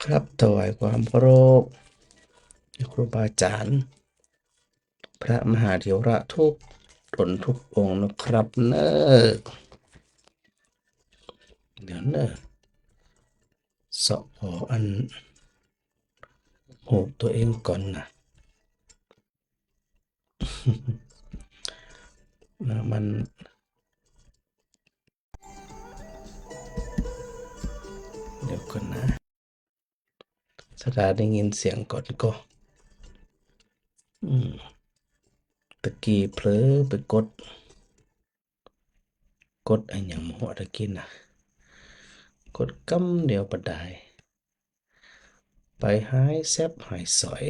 ครับถวายความเคารพครูบาอาจารย์พระมหาเถระทุกตนทุกองค์นะครับเนอะเดี๋ยวเนอะสอบขออันโหกตัวเองก่อนนะมันเดี๋ยวก่อนนะสดาได้ยินเสียงก่อนก็ตะกี้เผลอไปกดไอ้หยังหัวตะกี้นะกดกำเดียวปะได้ไปหายแซบหายสอย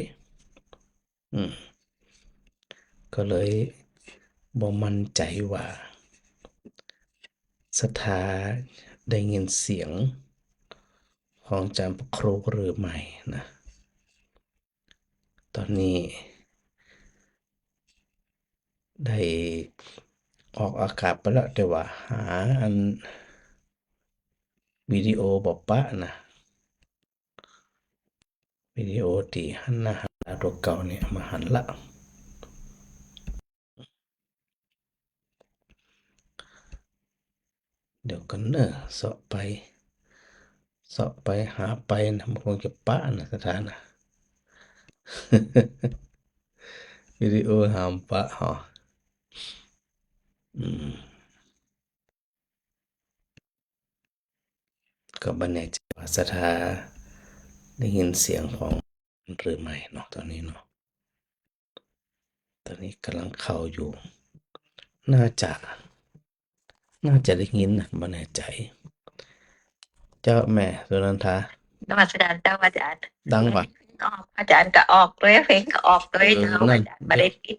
ก็เลยบ่มั่นใจว่าสถาได้ยินเสียงของจารย์พระครูหรือไม่นะตอนนี้ได้ออกอากาศไปแล้วแต่ว่าหาอันวิดีโอบ่ปะนะวิดีโอที่หันหน้าหาตัวเก่าเนี่ยมาหันละเดี๋ยวกันเนอะเสาะไปหาไปนะมันคงจะปะนะสถานะ วิดีโอหามปะหอก็บ่แน่ใจว่าสถาได้ยินเสียงของหรือไม่เนาะตอนนี้เนาะตอนนี้กำลังเข้าอยู่น่าจะน่าจะได้ยินนะบ่แน่ใจเจ้าแม่สุนันทานมัสการเจ้าอาจารย์ดังปะออกอาจารย์ก็ออกด้วยเพลงก็ออกด้วยเจ้านั่อาน จารย์ไม่ได้ปิด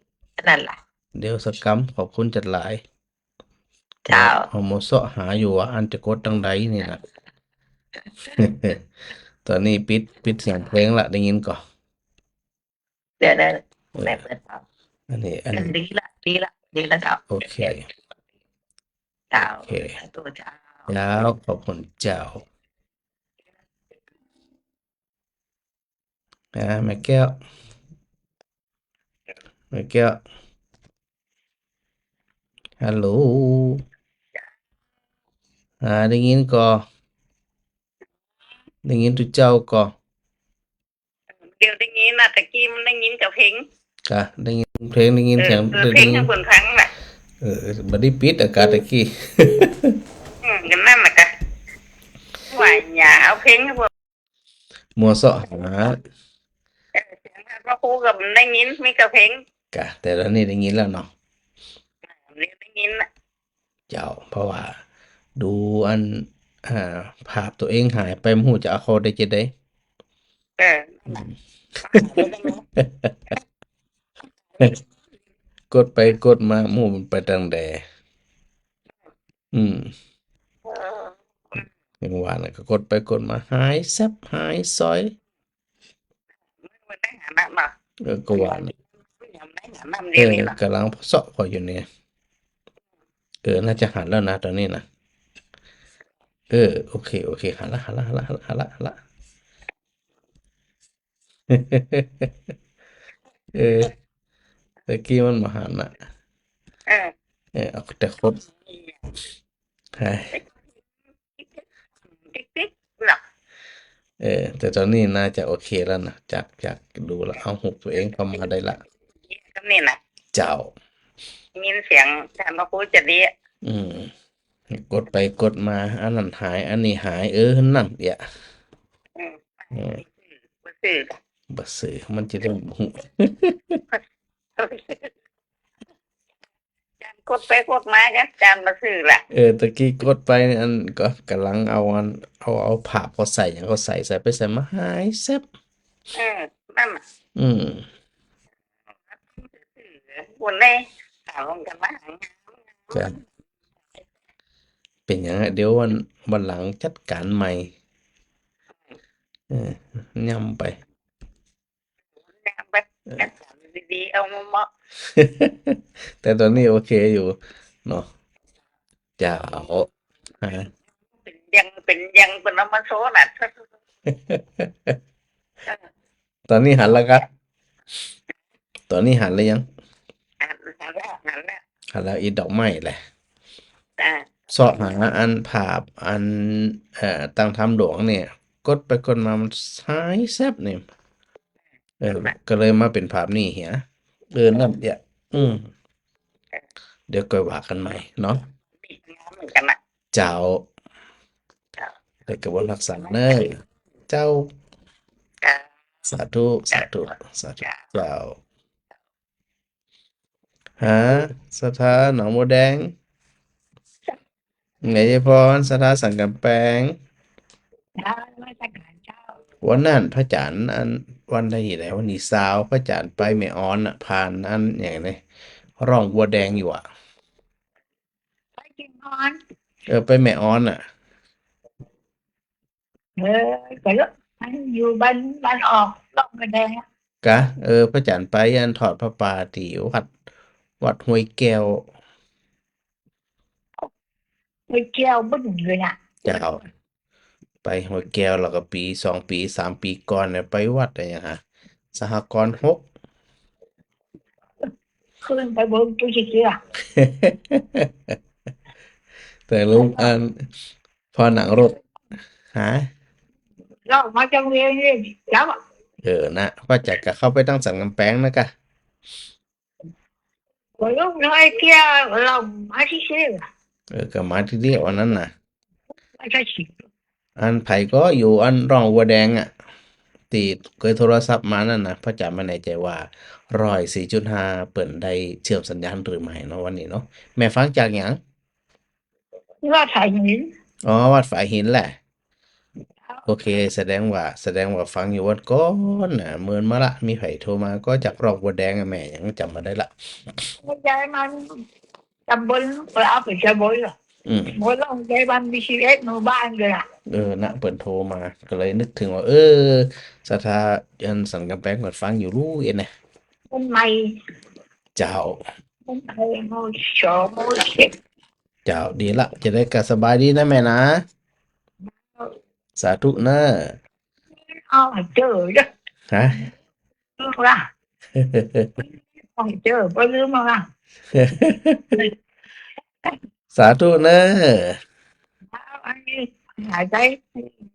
นั่นแหละเดี๋ยวสักกำขอบคุณจัดหลายเจ้าเอาโมเสาะหาอยู่ว่าอันจะกดตังใดนี่นะ ตอนนี้ปิดเสียงเพลงละได้ยินก่อนเดี๋ยวนะแม่เปิดฟังอันนี้ดีละเจ้าโอเคเจ้าโอเคตัวเจ้าแล้วขอบคุณเจ้าแม่แก้วฮัลโหลได้ยินก่อได้ยินทุกเจ้าก่อเดี๋ยวได้ยินนะตะกี้มันได้ยินกับเพลงกะได้ยินเพลงได้ยินเสียงเพลงทั้งคนทั้งแหละบ่ได้ปิดอากาศตะกี้กันนั่นแหละกะว่าอย่าเอาเพลงให้พวกมัวเสาะหาเสียงพระครูกับได้ยินมีกับเพลงกะแต่ตอนนี้ได้ยินแล้วเนาะเรียนได้ยินนะเจ้าเพราะว่าดูอันภาพตัวเองหายไปบ่ฮู้จะเอาเข้าได้จังได๋ กดไปกดมาหมู่มันไปทางใดอืมอย่างว่าน่ะก็กดไปกดมาหายแซ่บหายซอยก็ว่าน่ะกำลังเซาะพออยู่เนี่ยน่าจะหันแล้วนะตอนนี้นะโอเคหันละเออตะกี้มันบ่หันน่ะเอาแต่คดหายแต่ตอนนี้น่าจะโอเคแล้วนะจากดูแล้วเอาหูตัวเองเข้ามาได้ละก็นี่นะเจ้ายินเสียงอาจารย์พระครูจะดีอืม กดไปกดมาอันนั้นหายอันนี้หายนั่นเดี๋ยอืมเออบ่ซื้อ บ่ซื้อมันจะได้หู จานกดไปกดมาจ้ะจานบ่ซื้อล่ะตะกี้กดไปอันก็กำลังเอาอันเอาภาพเขาใส่อย่างเขาใส่ไปใส่มาหายแซ่บเออนั่นน่ะอืมบุญเลยถามลงกันว่าก็เป็นอย่างนั้นเดี๋ยววันหลังจัดการใหม่เออย่ำไป ไปจัดการดีๆเอามาเหมาะ แต่ตอนนี้โอเคอยู่เนาะเจ้าฮะ เป็นยังเป็นเอามาโชว์น่ะ ตอนนี้หันแล้วครับตอนนี้หันแล้วยัง นั่นแหละหันแล้วอีดอกไม้แหละจ้าเสาะหาอันภาพอันตั้งทำหลวงเนี่ยกดไปกดมามันหายแซ่บเนี่ยก็เลยมาเป็นภาพนี้เหียนั่นเดี๋ยวเดี๋ยวก็ว่ากันใหม่เนาะดีงามเหมือนกันน่ะเจ้าจ้าได้กระบวนรักษาเนยเจ้าจ้าสาธุสาธุสาธุเจ้าฮะสถานหนองบัวแดงไงยายพรสถานสันกำแพง จ้าไม่ใช่การเจ้าวันนั้นพระจันทร์อันวันใดไหนวันนี้สาวพระจันทร์ไปแม่ออนอ่ะผ่านอันอย่างไรร่องบัวแดงอยู่อ่ะไปกินนอนไปแม่ออนอ่ะเออก็แล้วมันอยู่บ้านออกต้องมาแดงกะพระจันทร์ไปอันถอดพระป่าที่วัดห้วยแก้วไปเที่ยวบึ้งเลยน่ะเจ้าไปห้วยแก้วแล้วก็ปี2 ปี3 ปีก่อนเนี่ยไปวัดอะไรอย่างฮะสหกรณ์6 ขึ้นไปเบิ่งตัวสิเชื่อ แต่ลุงอันพอหนังรถหาเรามาจังเรียนนี่แล้วนะพระจันทร์ก็เข้าไปตั้งสันกำแพงนะกะก็ลูกน้อยเที่ยวเรามาที่เชื่อก็มาที่เดียวอันนั้นน่ะไม่ใช่สิอันไผก็อยู่อันร่องวัวแดงอ่ะตีเคยโทรศัพท์มานั่นนะเพราะจำไม่แน่ใจว่า104.5เปิดได้เชื่อมสัญญาณหรือไม่เนาะวันนี้เนาะแม่ฟังจากหยังว่าถ่ายหินวัดฝายหินแหละโอเคแสดงว่าฟังอยู่วันก่อนน่ะเมินมาละมีไผโทรมาก็จากร่องวัวแดงอะแม่ยังจำมาได้ละไม่ใช่มันตำบลเราไปจะบอยหรอหมดแล้วใจบ้านมีชีวิตหมู่บ้านเลยอ่ะนะเปิดโทรมาก็เลยนึกถึงว่าสถายันสันกำแพงเปิดฟังอยู่รู้เอ็นนะมันใหม่เจ้ามันใหม่โมชอโมเช็ดเจ้าดีละจะได้กะสบายดีนะแม่นะสาธุนะเอาเจอเด้อฮะลืมละเอาเจอไปลืมมาละ สาธุนะอันนี้หายใจ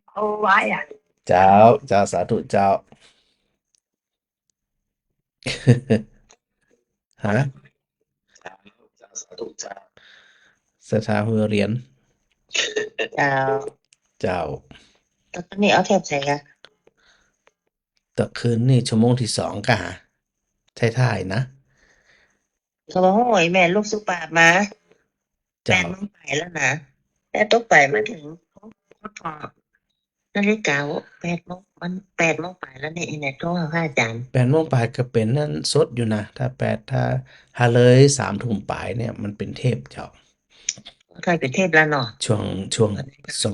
เอาไว้อ่ะเจ้าสาธุเจ้าฮะสถาหัวเรียนเจ้าเจ้าตอนนี้เอาเทปใส่กันตะคืนนี่ชั่วโมงที่2กะหะท้ายๆนะเขาบอกโอ้ยแม่ลูกสุปามาแปเจ้าดโมงไปแล้วนะแต่ต้องไปมาถึงเขาถอดนาฬิกา8 โมงมัน8 โมงไปแล้วเนี่ยอินเน็ตโทรหาพระอาจารย์8 โมงปลายก็เป็นนั่นสดอยู่นะถ้าเลย3 ทุ่มปลายเนี่ยมันเป็นเทปเจ้าเคยเป็นเทพแล้วเนาะช่วง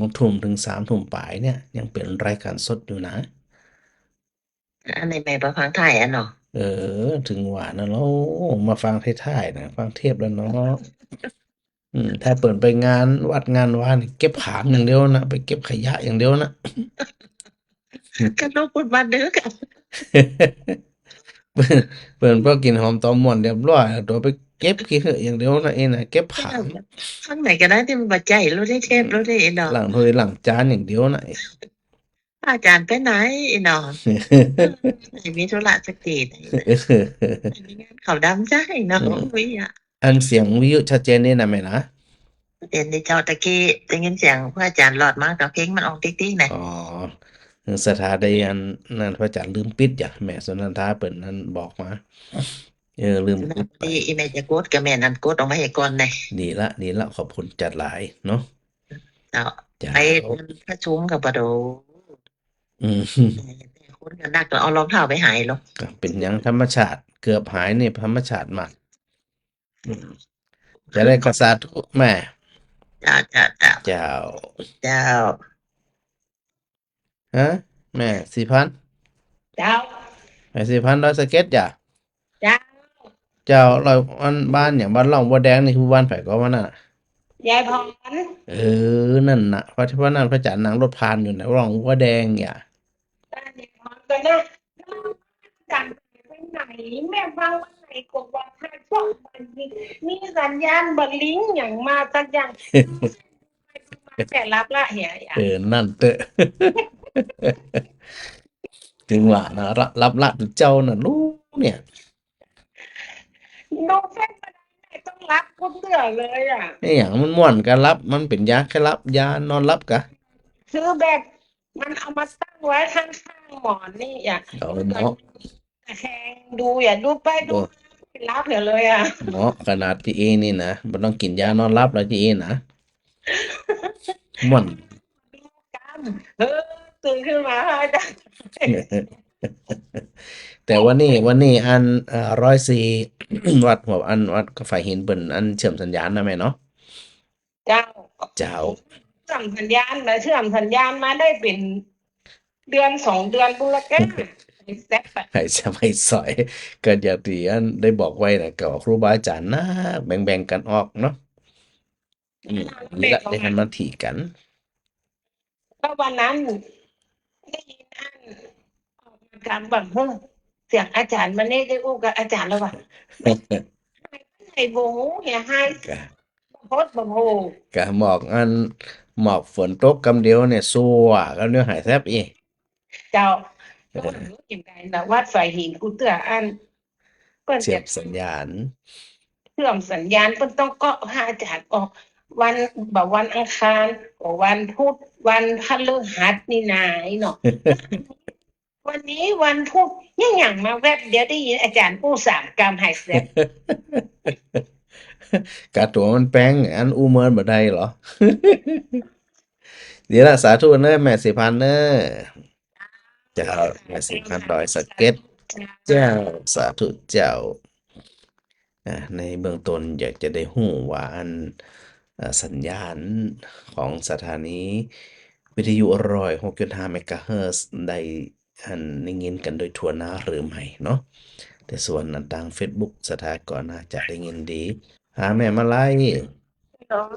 2 ทุ่มถึง3 ทุ่มปลายเนี่ยยังเป็นรายการสดอยู่นะอันในแม่ประพังไทยอ่ะเนาะถึงว่านะเนาะมาฟังท้ายๆนะฟังเทปแล้วเนาะถ้าเปิดไปงานวัดงานวานี่เก็บผางอย่างเดียวนะไปเก็บขยะอย่างเดียวนะ กันลูกพูดมาเด้อกัน เปิ่นบ่กินหอมตอมม่วนเรียบร้อยแล้วตัวไปเก็บขี้เหอะอย่างเดียวนะน่ะเก็บผางข้างไหนก็ได้ที่มันบ่ใจรู้ได้เทพรู้ได้เนาะล้างถ้วยล้างจานอย่างเดียวนะ อาจารย์ไปไหนเนาะมีธุระสักทีมีงานเขาดำใจเนาะอุ้ยอ่ะอันเสียงวิทยุชัดเจนนี่นะแม่นะ เดี๋ยวนี้เจ้าตะกี้ได้ยินเสียงพระอาจารย์หลอดมากแต่เพลงมันออกติ๊กๆนะ อ๋อสถาได้อันนั้นพระอาจารย์ลืมปิดจ้ะแม่สุนันทาเปิ่นนั้นบอกมาลืมปิดไปดีอีเมจะกดกับแม่นั่นกดออกมาให้ก่อนเลยดีละขอบคุณจัดหลายเนาะเจ้าจ้าไปประชุมกับปะโดอืม แต่คนก็นักก็เอารองเท้าไปหายหรอก ก็เป็นหยังธรรมชาติเกือบหายนี่ธรรมชาติมากอืมจะได้กระสาธุแม่ เจ้าเจ้าเจ้าเจ้าเจ้าฮะแม่4,000เจ้าแม่4,000ร้อยสเก็ตจ้ะเจ้าเจ้าเราอันบ้านอย่างบ้านร่องบัวแดงนี่คือบ้านไผก็ว่าน่ะ ยายพรเออนั่นน่ะเพราะที่ว่านั่นพระจันทร์นั่งรถผ่านอยู่นะร่องบัวแดงอย่า บ้านยายพรก็นะจันไปไหนแม่ฟังวันไหนก็ว่าถ้าช่องมันมีสัญญาณบลิงอย่างมาสักอย่างแต่รับละเหียอย่านั่นเตอะ ถึงว่านะรับละเจ้าน่ะรู้เนี่ย โนเฟนมาได้ไหนต้องรับก็เบื่อเลยอ่ะไอ้อย่างมันม่วนกันรับมันเป็นยาแค่รับยานอนรับกะ ซื้อแบบมันเอามาตั้งไว้ข้างๆหมอนนี่อย่าเอาหมอ แข่งดูอย่าดูไปดูรับเหลือเลยอ่ะหมอขนาดจีเอนี่นะมันต้องกินยานอนรับแล้วจีเอนะม่วน กันตื่นขึ้นมาอาจารย์ แต่วันนี้อัน104 วัดหัวอันวัดก็ฝ่ายหินเปิ่นอันเชื่อมสัญญาณนะแม่เนาะเจ้าเจ้า เชื่อมสัญญาณมาเชื่อมสัญญาณมาได้เป็นเดือน2 เดือนบุรแก้แซ่บ ให้จะไม่สอยก็อย่างที่อันได้บอกไว้นะกับครูบาอาจารย์นะแบ่งกันออกเนาะนี่แหละได้ทันมาถี่กัน ก็วันนั้นได้ยินอันออกมาการบังเพิ่งเสียงอาจารย์มาเนี่ยได้อู้กับอาจารย์แล้วว่าไอ้โบเฮียให้โพดบังโห กะหมอกฝนตกกำเดียวเนี่ยซัวกำเดียวหายแซบอี เจ้าก็รู้อย่างไรนะวัดฝ่ายหินกูเตืออันเปิ้น เชื่อ จะ มสัญญาณ เชื่อมสัญญาณเปิ้นต้องเกาะหาอาจารย์ออกวันแบบวันอังคารกับวันพุธวันพฤหัสนี่นายเนาะ วันนี้วันพุธยังอย่างมาแวบเดี๋ยวได้ยินอาจารย์ผู้3 กรรมหายแซ่บ กะตัวมันแป้งอันอูเมินบ่ได้เหรอ เดี๋ยวละสาธุเนอะแม่4,000เนอะเจ้าแม่4,000ดอยสะเก็ดเจ้าสาธุเจ้าในเบื้องต้นอยากจะได้ฮู้ว่าอันสัญญาณของสถานีวิทยุ106.5เมกะเฮิรตซ์ได้ได้ยินกันโดยทั่วหน้าหรือไม่เนาะแต่ส่วนทาง Facebook สถาก็น่าจะได้ยินดีหาแม่มาไล่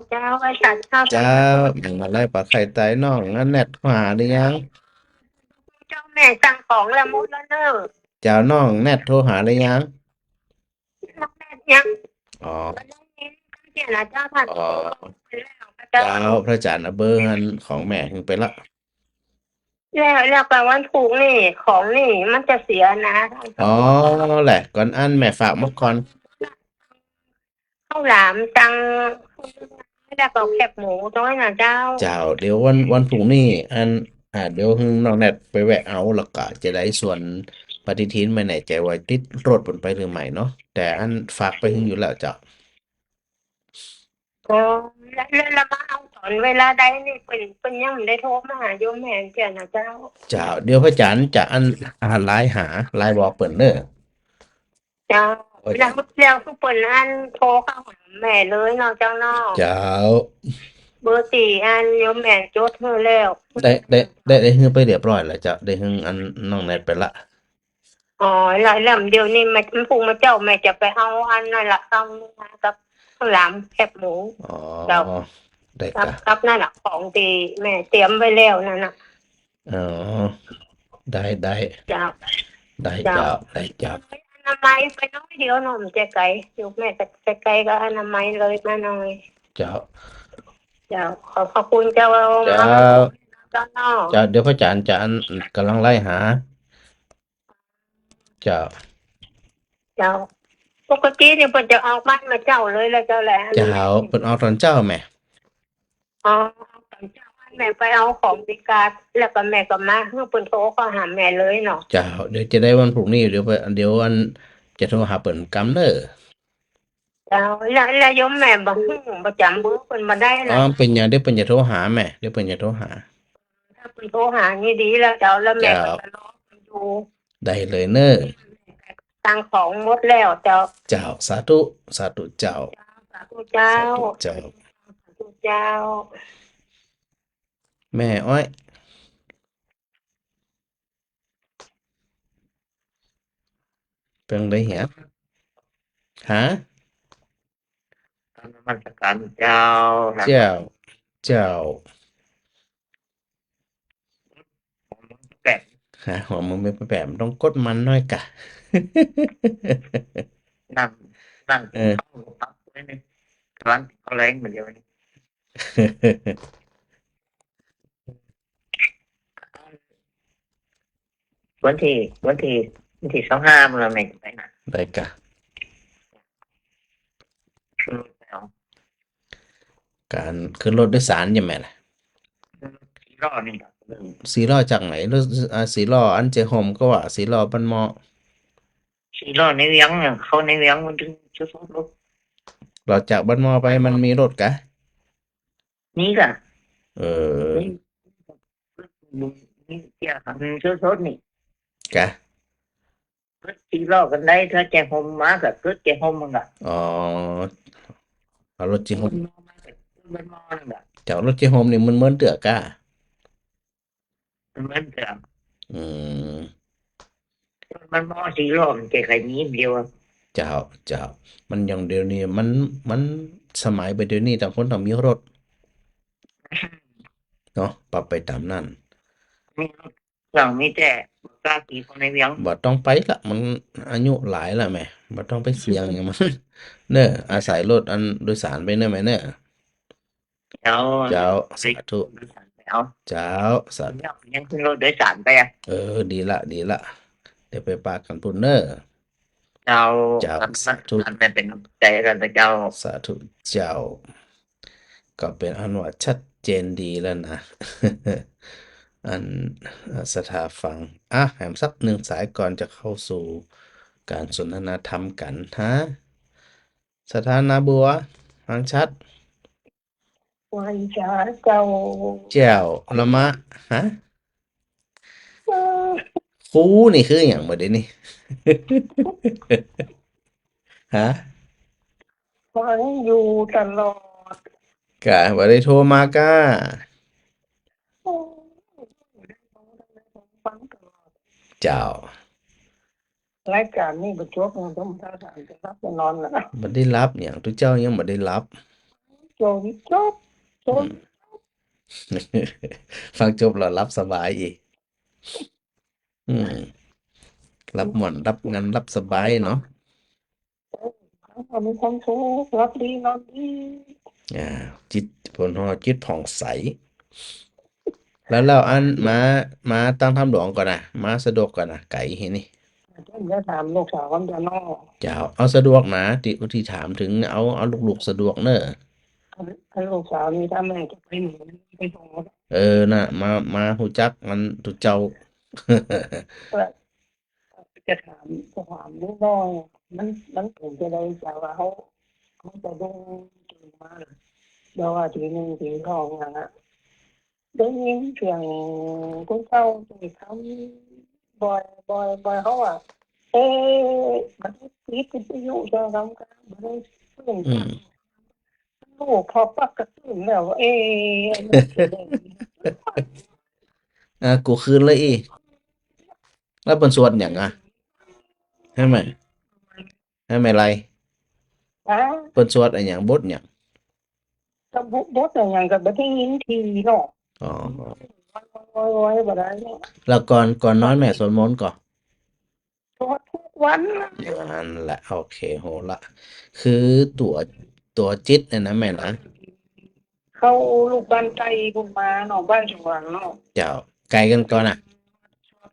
เจ้าอาจารย์ชอบ เจ้าแม่มาไล่ปลาไข่ไตน้องงั้นแนทหาหรือยัง เจ้าแม่สั่งของละมุดแล้วเนอะ เจ้าน้องแนทโทรหาหรือยัง น้องแม่ยัง อ๋อ วันนี้เจ้านะเจ้าท่าน อ๋อ ไปแล้วพระ เจ้า เจ้า พระอาจารย์เอาเบอร์อันของแม่ถึงไปละ แล้วก็วันถูกนี่ของนี่มันจะเสียนะ อ๋อแหละก่อนอันแม่ฝากมาก่อน ข้าวหลามตังแล้วก็แคบหมูน้อยนะเจ้า เจ้าเดี๋ยววันพรุ่งนี้เดี๋ยวน้องแนทไปแวะเอาแล้วก็จะได้ส่วนปฏิทินไม่แน่ใจว่าติดรถบนไปหรือไม่เนาะแต่อันฝากไปถึงอยู่แล้วเจ้า อ๋อแล้วมาเอาตอนเวลาใดนี่เป็นยังไม่ได้โทรมาหาโยมแม่เจ้านะเจ้า เจ้าเดี๋ยวพระอาจารย์จะไลน์หาไลน์บอกเปิ่นเด้อ เจ้าแล้วคือเปิดอันโทรเข้าหาแม่เลยเนาะเจ้าเนาะ เจ้า เบอร์4อันโยมแม่จดให้แล้ว ได้ฮื้อไปเรียบร้อยแล้วเจ้าได้ฮื้ออันน้องแนทไปละ อ๋อแล้วเดี๋ยวนี้มันพุ่งมาเจ้าแม่จะไปเอาอันนั่นล่ะต้องกับข้าวหลามแคบหมู อ๋อ เจ้า ได้ กับ กะ กับนั่นน่ะของที่แม่เตรียมไว้แล้วนั่นน่ะ อ๋อได้ เจ้า เจ้าได้เจ้า อนามัยไปน้อยเดียวเนาะมันจะไกลอยู่แม่แต่ไกลก็อนามัยเลยมาหน่อย เจ้า เจ้าขอบคุณเจ้า เจ้า เจ้าเนาะ เจ้าเดี๋ยวพระอาจารย์จะกำลังไล่หา เจ้า เจ้าปกตินี่เพิ่นจะออกบ้านมาเจ้าเลยแล้วเจ้าแหละ เจ้าเพิ่นออกตอนเจ้าแหม่ อ๋อตอนเช้าแม่ไปเอาของดีการ์ดแล้วก็แม่ก็มาเพื่อเปิ่นโทรก็หาแม่เลยเนาะ เจ้าเดี๋ยวจะได้วันพรุ่งนี้เดี๋ยวอันจะโทรหาเปิ่นกำเด้อเจ้าแล้วโยมแม่บ่ฮู้บ่จำเบอร์เพิ่นบ่ได้อ๋อน่ะเป็นหยังเดี๋ยวเปิ่นจะโทรหาแม่เดี๋ยวเปิ่นจะโทรหาถ้าเพิ่นโทรหานี่ดีแล้วเจ้าแล้วแม่เจ้าก็จะรอเพิ่นอยู่ ได้เลยเน้อตังของหมดแล้วเจ้าเจ้าสาธุสาธุเจ้าสาธุเจ้าสาธุเจ้าสาธุเจ้าแม่อ้อยเป็นไดเหียฮะนมัสการเจ้านะ เจ้าเจ้า แปลก หาหัวมึงเป็นแบบต้องกดมันหน่อยกะ นั่งนั่ง เออ เข้าพักไว้นี่ร้านเขาแรงเหมือนเดียวนี่วันที่วันที่วันที่25มื้อแม่จะไปน่ะ ได้กะ คือแล้ว การขึ้นรถโดยสารยังไงล่ะ ที่รอนี่ก็ สีล้อจากไหนรถสีล้ออันเจโฮมก็ว่าสีล้อบ้านหมอ ที่รอในเวียงน่ะเขาในเวียงมันถึงชุดรถ เราจากบ้านหมอไปมันมีรถกะ นี่ก็ เออ นี่เกี่ยวกับชุดรถนี่ กะ รถที่รอกันได้ถ้าแจกโฮมมาก็รถแจกโฮมมันก็ อ๋อเอารถเจโฮ มัน ม มาก็มันมอนั่นก็ จากรถเจโฮมนี่มันเหมือนเตือกกะ มันเหมือนกับ อืม มันมอที่รอมันแค่ใครนี้เดียวอะ เจ้าเจ้ามันอย่างเดียวนี้มันสมัยไปเดี๋ยวนี้ต่างคนต่างมีรถเนาะปรับไปตามนั้น มีรถเรามีแต่กล้าขี่คนในเวียง บ่ต้องไปละมันอายุหลายแล้วแหม่บ่ต้องไปเสี่ยงอย่างมัน เน้ออาศัยรถอันโดยสารไปเน้อแม่เน้อ แล้ว เจ้า ไป สาธุ โดยสารไปเอา เจ้าสาธุ ยังขึ้นรถโดยสารไปอ่ะ ดีละเดี๋ยวไปปากันพุ่นเน้อ เจ้า เจ้า มัน สาธุ มันเป็นใจกันแต่เจ้า สาธุเจ้า ก็เป็นอันว่าชัดเจนดีแล้วนะ อันสถาฟังแหมสักหนึ่งสายก่อนจะเข้าสู่การสนทนาธรรมกันฮะสถานะบัวฟังชัด วันจ้าเจ้า แจ้วละมะฮะครูนี่คืออย่างบ่เด้นี่ ฮะ ฟังอยู่ตลอด กะบ่ได้โทรมากะ ฟังตลอด เจ้าร ายการนี้บ่จบมันต้องทางจะรับจะนอนแล้ว บ่ได้รับหยังทุกเจ้ายังบ่ได้รับ จบจบ ฟังจบแล้วรับสบายอีกอืมรับหม่อนรับงานรับสบายเนาะ มีความสุขรับดีนอนดี จิตผลของจิตผ่องใส แล้วอันมาตั้งทำหลวงก่อนนะมาสะดวกก่อนนะไก่เห็นนี่ ท่านจะถามลูกสาวคนจะนอก เจ้าเอาสะดวกนะที่ถามถึงเอาลูกๆสะดวกเนอะ ให้ลูกสาวมีถ้าแม่จะไปหนูไปส่ง น่ะมาหูจักมันทุกเจ้า จะถามนิดหน่อยมันถึงจะได้จะว่าเขาจะดูถึงมาเดี๋ยวว่าทีหนึ่งทีสองอย่างอ่ะได้ยินเสียงคุณเจ้าที่ทำบ่อยเขาอ่ะมันปิดวิทยุจะทำกันมันได้ตื่น อืม ลูกพอปักกระตื่นแล้วกูคืนเลยอีแล้วเป็นสวดอย่างให้ไหมไร อ่ะ เป็นสวดอะไรอย่างบทอย่าง ก็บดอย่างกับได้ยินทีเนาะ อ๋อ ไว้บ่ได้เนาะ แล้วก่อนนอนแม่สวดมนต์ก่อน ทุกวัน อย่างนั้นแหละโอเคโหละคือตัวจิตเนี่ยนะแม่นะ เข้าลูกบ้านไกลคุณมาเนาะบ้านสว่างเนาะ เจ้าไกลกันก่อนนะ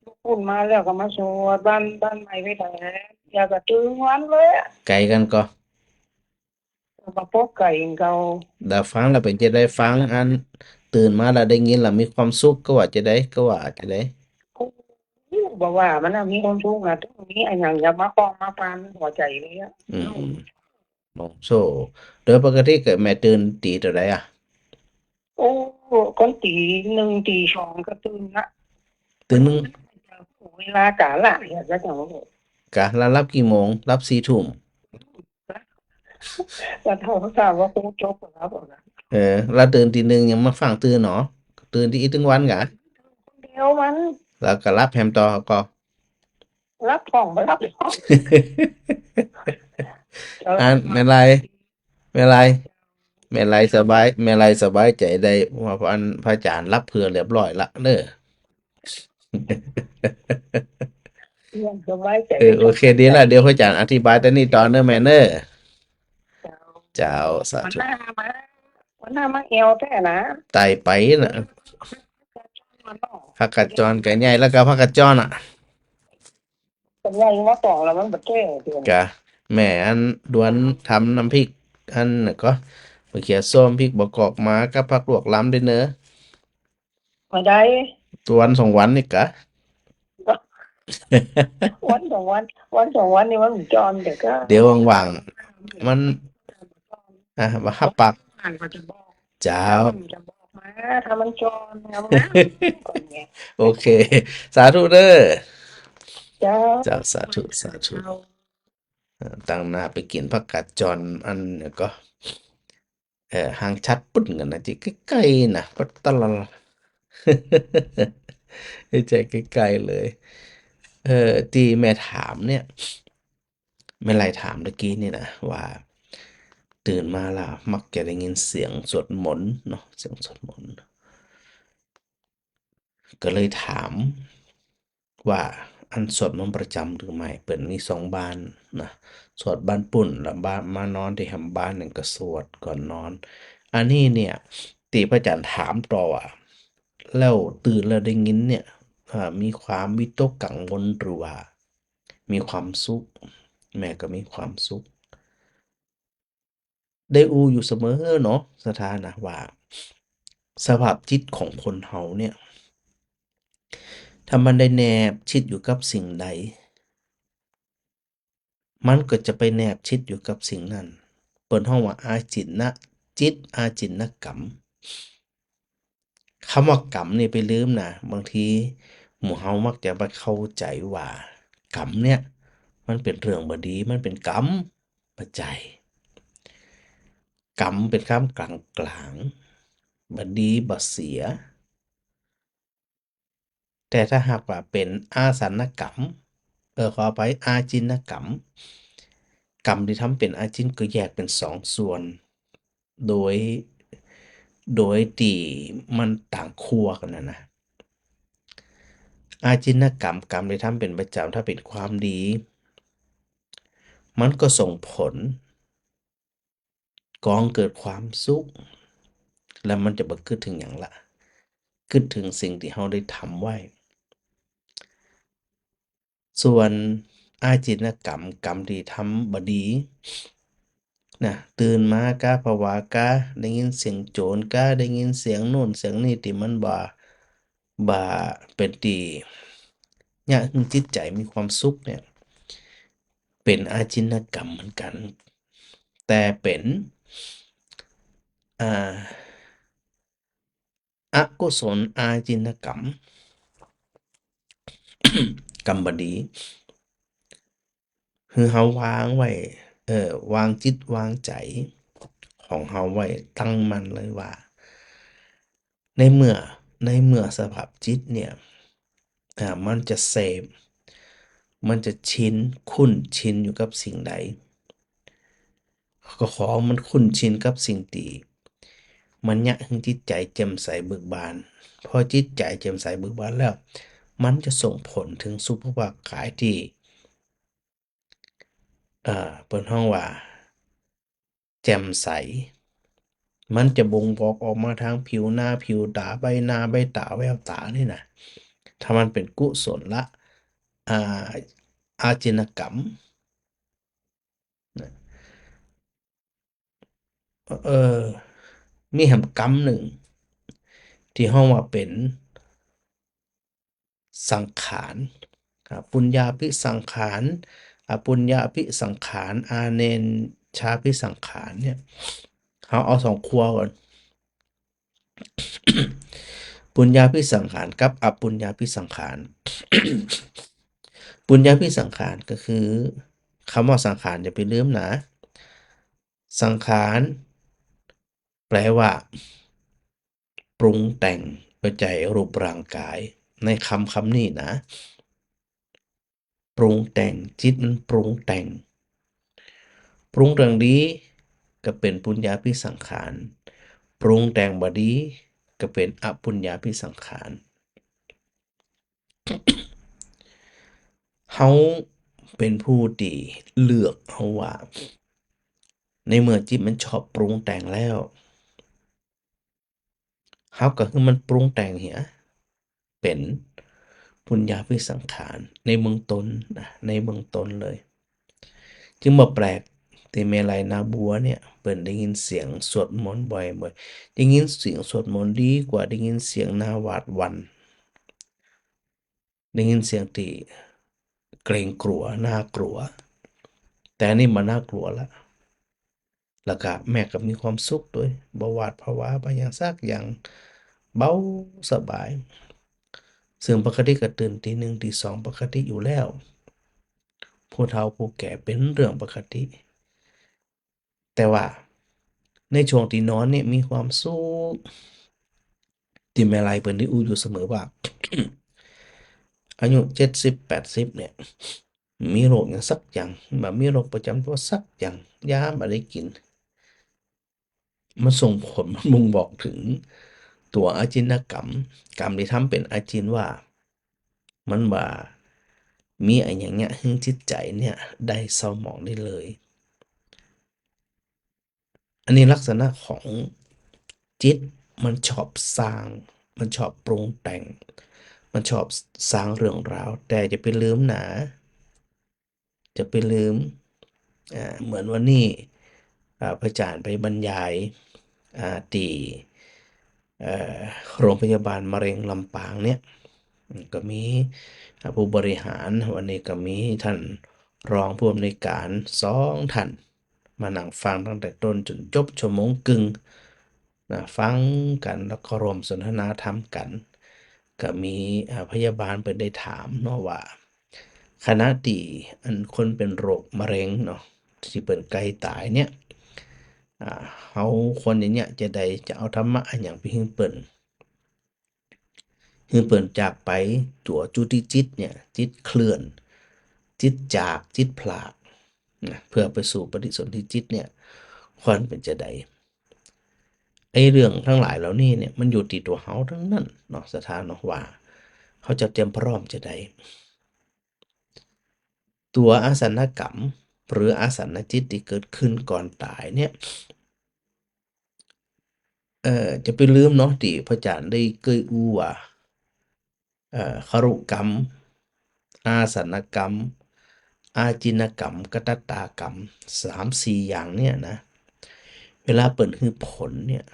ลูกคุณมาแล้วก็มาสวดบ้านใหม่ไปแถอยากจะตื่นวันเลย ไกลกันก่อน มาพบไก่เกา ดาฟังแล้วเป็นจะได้ฟังอันตื่นมาแล้วได้ยินแล้วมีความสุขก็ว่าจะได้ก็ว่าจะได้บอกว่ามันน่ะมีความสุขนะตรงนี้ไอ้อย่างอย่ามาปองมาปานหัวใจเลยอ่ะ อืมโอ้โซโดยปกติเกิดแม่ตื่นตีเท่าไรอ่ะ โอ้คนตีหนึ่งตีสองก็ตื่นละ ตื่นนึง เวลากาละอยากจะจังว่าก ะแล้วรับกี่โมงรับ4 ทุ่ม แต่เท่าเขาทราบว่าคงจบแล้วบอกนะ แล้วตื่นตีหนึ่งยังมาฟังตื่นเนาะตื่นที่อีกถึงวันกะ คนเดียวมัน แล้วก็รับแฮมต่อก็ รับของมารับของ อันไม่ไรไม่ไรไม่ไรสบายไม่ไรสบายใจได้ว่าอันพระอาจารย์รับเผื่อเรียบร้อยละเด้อ ยังสบายใจ โอเคดีละเดี๋ยวพระอาจารย์อธิบายแต่นี่ตอนเนอแม่เนอเจ้าสา มัน ธุ หน้ามามันหน้ามาเอวแท้นะ ไต่ไปน่ะ มันต้อง ผักกัดจรกันใหญ่แล้วก็ผักกัดจรอ่ะ เป็นไงมาตองแล้วมันแบบแก้เดือน กะแม่อันดวนทำน้ำพริกอันน่ะก็มะเขือส้มพริกบกกอกมากับผักลวกล้ำด้วยเนอะ ไม่ได้ ตัววัน2 วันนี่กะ วันสองวันนี่มันจอนเด็กก็ เดี๋ยวว่างๆมันมาหับปัก อ่านก็จะบอก เจ้า มันจะบอกมาถ้ามันจอนแล้วนะก่อนไง โอเค สาธุเด้อ เจ้า เจ้าสาธุสาธุตั้งหน้าไปกินผักกัดจรอันเนี่ยก็ห่างชัดปุ้นกันนะจิใกล้ๆนะปัตตะละละ ไอ้ใจใกล้ๆเลย ที่แม่ถามเนี่ยแม่ไรถามเมื่อกี้นี่นะว่าตื่นมาแล้วมักจะได้ยินเสียงสวดมนต์เนาะเสียงสวดมนต์ก็เลยถามว่าอันสวดมนต์ประจำหรือไม่เปิดมี2 บ้านนะสวดบ้านปุ่นแล้วบ้านมานอนที่แฮมบ้านหนึ่งก็สวดก่อนนอน อันนี้เนี่ยตีพระอาจารย์ถามต่อว่าแล้วตื่นแล้วได้ยินเนี่ยมีความวิตกกังวลหรือว่ามีความสุขแม่ก็มีความสุข ได้อูอยู่เสมอเนาะสถานะว่าสภาพจิตของคนเฮาเนี่ยถ้ามันได้แนบชิดอยู่กับสิ่งใด มันก็จะไปแนบชิดอยู่กับสิ่งนั้นเปิดห้องว่าอาจินนะจิตอาจินนะกรรมคำว่ากรรมนี่ไปลืมนะบางทีหมู่เฮามักจะไปเข้าใจว่ากรรมเนี่ยมันเป็นเรื่องบดีมันเป็นกรรมปัจจัยกรรมเป็นคำกลางๆบดีบ่เสีย แต่ถ้าหากว่าเป็นอาสันกรรมขอไปอาจินกรรมกรรมที่ทำเป็นอาจินก็แยกเป็น2 ส่วน โดยที่มันต่างขั้วกันนะอาจินกรรมกรรมที่ทำเป็นประจำถ้าเป็นความดี มันก็ส่งผลก่อเกิดความสุข แล้วมันจะบ่คิดถึงอย่างละคิดถึงสิ่งที่เราได้ทำไว้ ส่วนอาจินกรรมกรรมที่ทำบดีนะตื่นมากะภาวากะได้ยินเสียงโจรกะได้ยินเสียงโน่นเสียงนี่ที่มันบ่เป็นที่ยากให้จิตใจมีความสุขเนี่ยเป็นอาจินกรรมเหมือนกัน แต่เป็นอ่าอกุศลอาจินกรรม กรรมบดีคือเฮาวางไว้วางจิตวางใจของเฮาไว้ตั้งมั่นเลยว่า ในเมื่อสภาพจิตเนี่ยมันจะเสพมันจะคุ้นชินอยู่กับสิ่งใดก็ขอมันคุ้นชินกับสิ่งดีมันอยากให้จิตใจแจ่มใสเบิกบานพอจิตใจแจ่มใสเบิกบานแล้วมันจะส่งผลถึงสุขภาพกายที่เปิ้นฮ้องว่าแจ่มใสมันจะบ่งบอกออกมาทางผิวหน้าผิวตาใบหน้าใบตาแววตานี่นะถ้ามันเป็นกุศลละอ่าอาจินกรรมนะ เออมีแหมกรรมหนึ่งที่เฮาว่าเป็นสังขารปุญญาภิสังขารอปุญญาภิสังขารอาเนนชาภิสังขารเนี่ยเฮาเอา2ครัวก่อน ปุญญาภิสังขารกับอปุญญาภิสังขาร ปุญญาภิสังขารก็คือคำว่าสังขารอย่าไปลืมนะ สังขารแปลว่า ปรุงแต่งปัจจัยรูปร่างกาย ในคำนี้นะ ปรุงแต่งจิตมันปรุงแต่ง ปรุงแต่งดีก็เป็นปุญญาภิสังขาร ปรุงแต่งบ่ดีก็เป็นอปุญญาภิสังขาร เฮาเป็นผู้ที่เลือกเฮาว่า ในเมื่อจิตมันชอบปรุงแต่งแล้วเฮาก็คือมันปรุงแต่งเหียเป็นปุญญาภิสังขารในเบื้องต้นนะในเบื้องต้นเลย จึงบ่แปลกที่แม่ไลนาบัวเนี่ยเพิ่นได้ยินเสียงสวดมนต์บ่อยได้ยินเสียงสวดมนต์ดีกว่าได้ยินเสียงนาหวาดหวั่นได้ยินเสียงที่เกรงกลัวน่ากลัว แต่อันนี้บ่น่ากลัวแล้วแล้วก็แม่ก็มีความสุขด้วยบ่หวาดผวาบ่หยังซักอย่างเบาสบาย ซึ่งปกติก็ตื่นตี 1ตี 2ปกติอยู่แล้ว ผู้เฒ่าผู้แก่เป็นเรื่องปกติ แต่ว่าในช่วงที่นอนเนี่ยมีความสุขที่แม่ไลเพิ่นได้อู้อยู่เสมอว่า อายุ70-80เนี่ยมีโรคหยังสักอย่างบ่มีโรคประจำตัวสักอย่างยาบ่ได้กิน มันส่งผลมันบ่งบอกถึงตัวอาจินกรรม กรรมที่ทำเป็นอาจินว่า มันว่ามีอันหยังเนี่ยซึ่งจิตใจเนี่ยได้เศร้าหมองได้เลย อันนี้ลักษณะของจิตมันชอบสร้าง มันชอบปรุงแต่ง มันชอบสร้างเรื่องราว แต่จะไปลืมนะ จะไปลืมเหมือนวันนี้พระอาจารย์ไปบรรยายที่เอ่อโรงพยาบาลมะเร็งลำปางเนี่ยก็มีผู้บริหารวันนี้ก็มีท่านรองผู้อำนวยการ2ท่านมานั่งฟังตั้งแต่ต้นจนจบชั่วโมงครึ่งนะฟังกันแล้วก็รวมสนทนาธรรมกัน ก็มีพยาบาลเพิ่นได้ถามเนาะว่าขณะที่อันคนเป็นโรคมะเร็งเนาะที่เพิ่นใกล้ตายเนี่ยเฮาคนอย่างเนี้ยจะเอาธรรมะอันหยังไปให้เพิ่นจากไปตัวจุติจิตเนี่ยจิตเคลื่อน จิตจากจิตพลากนะเพื่อไปสู่ปฏิสนธิจิตเนี่ยควรเป็นจะใดไอ้เรื่องทั้งหลายเหล่านี้เนี่ยมันอยู่ที่ตัวเฮาทั้งนั้นเนาะสถานเนาะว่าเขาจะเตรียมพร้อมจะใดตัวอาสันกรรมหรืออาสันจิตที่เกิดขึ้นก่อนตายเนี่ยจะไปลืมเนาะที่พระอาจารย์ได้เคยอู้ว่าครุกรรม อาสันกรรม อาจินกรรมกตัตตากรรม3-4อย่างเนี่ยนะเวลาเปิดคือผลเนี่ย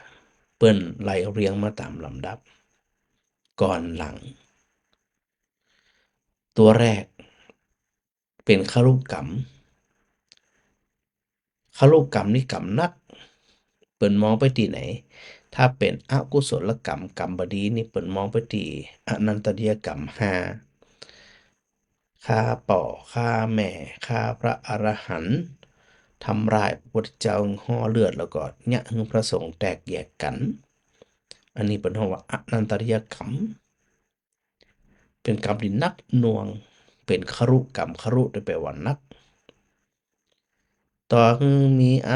เปิ้นไล่เรียงมาตามลำดับ ก่อนหลัง ตัวแรกเป็นครุกรรม ครุกรรมนี่กรรมนัก เปิ้นมองไปที่ไหน ถ้าเป็นอกุศลกรรมกรรมบดีนี่เปิ้นมองไปที่อนันตริยกรรม5ฆ่าป่อฆ่าแม่ฆ่าพระอรหันต์ทำร้ายพระพุทธเจ้าห่อเลือดแล้วก็ยะให้พระสงฆ์แตกแยกกัน อันนี้เปิ้นเรียกว่าอนันตริยกรรม เป็นกรรมที่หนักหน่วง เป็นครุกรรม ครุได้แปลว่าหนัก ต่อคือมีอ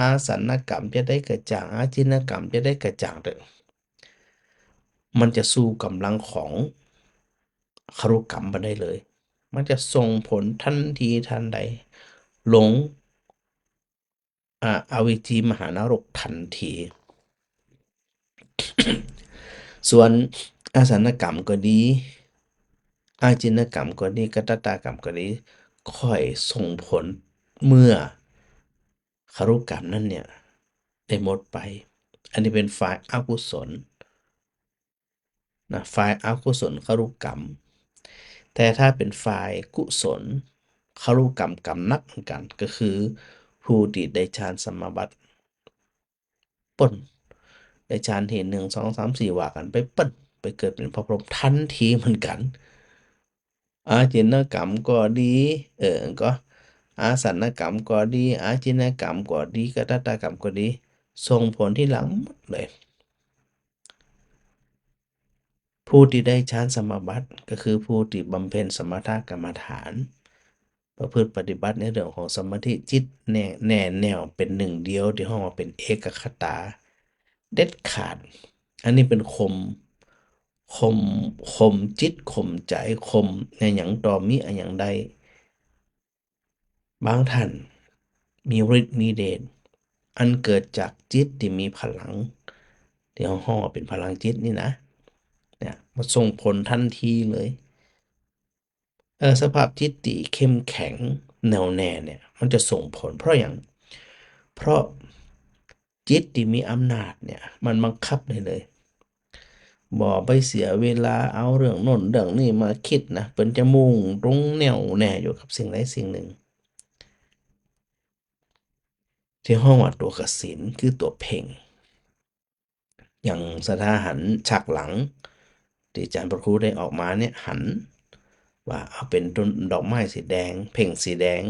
าสันกรรมจะได้กระจ่าง อาจินกรรมจะได้กระจ่างเด้อมันจะสู้กำลังของครุกรรมบ่ได้เลย มันจะส่งผลทันทีทันใด ลงอเวจีมหานรกทันที ส่วนอาสันกรรมก็ดี อาจินกรรมก็ดีกตัตตากรรมก็ดีค่อยส่งผลเมื่อครุกรรมนั้นเนี่ย ได้หมดไป อันนี้เป็นฝ่ายอกุศลนะฝ่ายอกุศลครุกรรม แต่ถ้าเป็นฝ่ายกุศลครุกรรมกรรมนักเหมือนกัน ก็คือผู้ที่ได้ฌานสมาบัติเปิ้นได้ฌานที่1 2 3 4ว่ากันไปเปิ้นไปเกิดเป็นพระพรหมทันทีเหมือนกัน อาจินกรรมก็ดีก็อาสันกรรมก็ดีอาจินกรรมก็ดีกตัตตกรรมก็ดีส่งผลที่หลังหมดเลย ผู้ที่ได้ฌานสมาบัติก็คือผู้ที่บำเพ็ญสมถกรรมฐาน ประพฤติปฏิบัติในเรื่องของสมาธิจิตแนวเป็นหนึ่งเดียวที่ห้องว่าเป็นเอกคตา เด็ดขาด อันนี้เป็นคมจิตคมใจคมในอย่างต่อมีอันอย่างใด บางท่านมีฤทธิ์มีเดชอันเกิดจากจิตที่มีพลังที่ห้องว่าเป็นพลังจิตนี่นะเนี่ยมาส่งผลทันทีเลยสภาพจิตที่เข้มแข็งแน่วแน่เนี่ยมันจะส่งผลเพราะอย่างเพราะจิตที่มีอำนาจเนี่ยมันบังคับได้เลยบ่ไปเสียเวลาเอาเรื่องโน่นเรื่องนี้มาคิดนะเป็นจะมุ่งตรงแนวแน่อยู่กับสิ่งใดสิ่งหนึ่งที่ห้องว่าตัวกสิณคือตัวเพ่งอย่างสถาหันฉากหลังที่อาจารย์พระครูได้ออกมาเนี่ยหันว่าเอาเป็นต้นดอกไม้สีแดงเพ่งสีแดง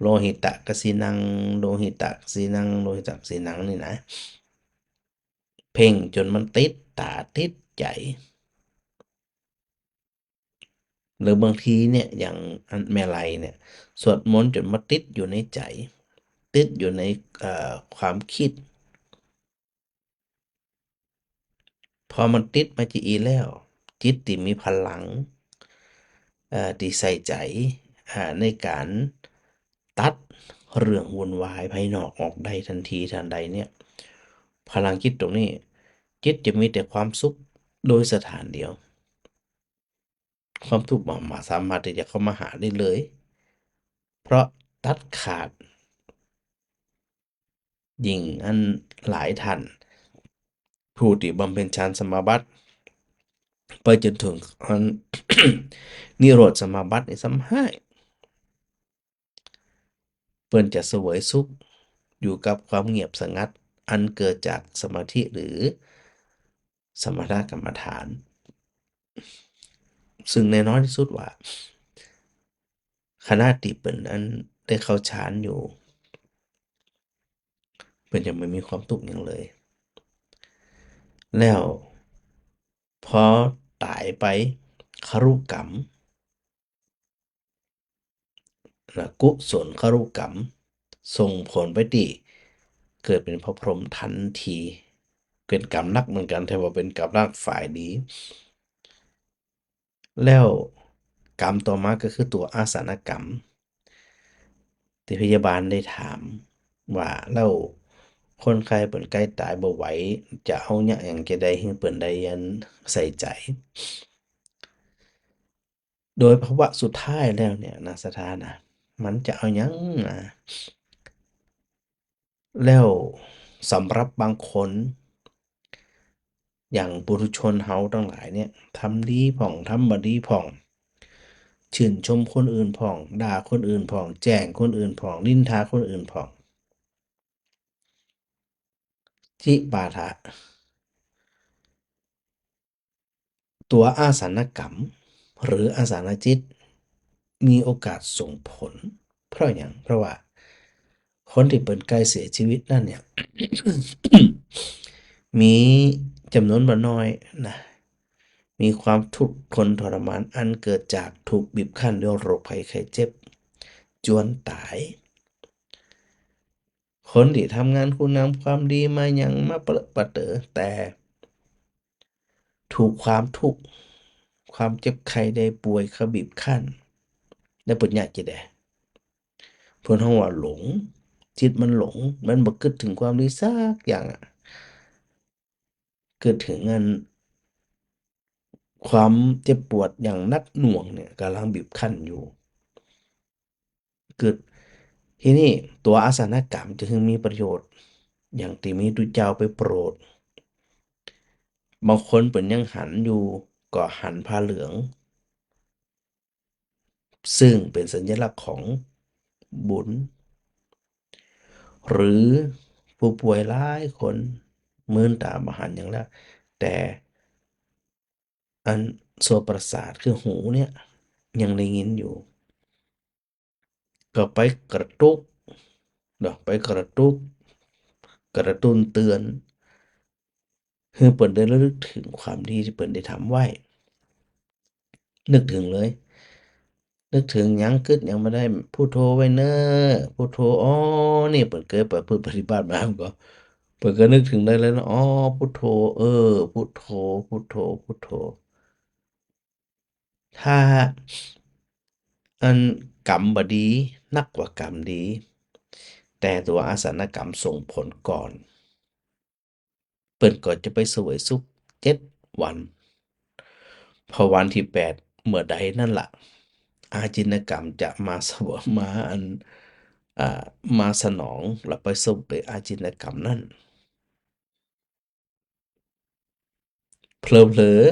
โลหิตะกสีนังโลหิตะสีนังโลหิตะสีนังนี่นะเพ่งจนมันติดตาติดใจหรือบางทีเนี่ยอย่างแม่ไลเนี่ยสวดมนต์จนมาติดอยู่ในใจติดอยู่ในความคิดพอมันติดมาจีอีแล้วจิตที่มีพลังที่ใส่ใจในการตัดเรื่องวุ่นวายภายนอกออกได้ทันทีทันใดเนี่ยพลังจิตตรงนี้จิตจะมีแต่ความสุขโดยสถานเดียวความทุกข์มาสามารถที่จะเข้ามาหาได้เลยเพราะตัดขาดยิ่งอันหลายท่านผู้ที่บำเพ็ญฌานสมาบัติไปจนถึงอัน นิโรธสมาบัติในสัมห้าเปิ้นจะเสวยสุขอยู่กับความเงียบสงัดอันเกิดจากสมาธิหรือสมถกรรมฐาน ซึ่งแน่นอนที่สุดว่าขณะที่เปิ้นอันได้เข้าฌานอยู่เปิ้นยังไม่มีความทุกข์หยังเลย แล้วพอตายไปครุกรรมกุศลครุกรรมส่งผลไปที่เกิดเป็นพระพรหมทันทีเป็นกรรมนักเหมือนกันแต่ว่าเป็นกรรมนักฝ่ายดี แล้วกรรมต่อมาก็คือตัวอาสนกรรมที่พยาบาลได้ถามว่าแล้วคนไข้เปิ่นใกล้ตายบ่ไหวจะเอาหยังหยังจะได้ให้เปิ่นได้อันใส่ใจ โดยภาวะสุดท้ายแล้วเนี่ยนะสถานะมันจะเอาหยังแล้วสำหรับบางคนอย่างปุถุชนเฮาทั้งหลายเนี่ยทำดีผ่องทำบ่ดีผ่องชื่นชมคนอื่นผ่องด่าคนอื่นผ่องแจ้งคนอื่นผ่องนินทาคนอื่นผ่องจิปาถะตัวอาสนกรรมหรืออาสนจิตมีโอกาสส่งผลเพราะหยังเพราะว่าคนที่เปิ่นใกล้เสียชีวิตนั่นเนี่ย มีจำนวนบ่น้อยนะมีความทุกข์ทนทรมานอันเกิดจากถูกบีบคั้นด้วยโรคภัยไข้เจ็บจวนตาย คนที่ทำงานคุณงามความดีมายังมาเปรอะปะเต๋อแต่ถูกความทุกข์ความเจ็บไข้ได้ป่วยเขาบีบคั้นแล้วเปิ่นอยากจะได้เพิ่นฮ้องว่าหลงจิตมันหลงมันบ่คิดถึงความดีสักอย่างอะคิดถึงอันความเจ็บปวดอย่างหนักหน่วงเนี่ยกำลังบีบคั้นอยู่เกิดทีนี้ตัวอาสนกรรมจะถึงมีประโยชน์ อย่างที่มีตุเจ้าไปโปรดบางคนเปิ่นยังหันอยู่ก็หันผ้าเหลืองซึ่งเป็นสัญลักษณ์ของบุญหรือผู้ป่วยหลายคนมื้นตาบ่หันหยังแล้วแต่อันโสตประสาทคือหูเนี่ยยังได้ยินอยู่ก็ไปกระตุกไปกระตุกกระตุ้นเตือนให้เปิ่นได้ระลึกถึงความดีที่เปิ่นได้ทำไว้นึกถึงเลย นึกถึงหยังกึดหยังบ่ได้พุทโธไว้เน้อพุทโธอ๋อนี่เปิ่นเคยประพฤติปฏิบัติมาก็เปิ่นก็นึกถึงได้เลยเนาะอ๋อพุทโธพุทโธพุทโธพุทโธถ้าอันกรรมบ่ดีนักกว่ากรรมดี แต่ตัวอาสนกรรมส่งผลก่อน เปิ้นก็จะไปเสวยสุข7วัน พอวันที่8เมื่อใดนั่นล่ะ อาจินกรรมจะมาเสวยมาอันอ่ามาสนองแล้วไปส่งไปอาจินกรรมนั่นเผลอๆ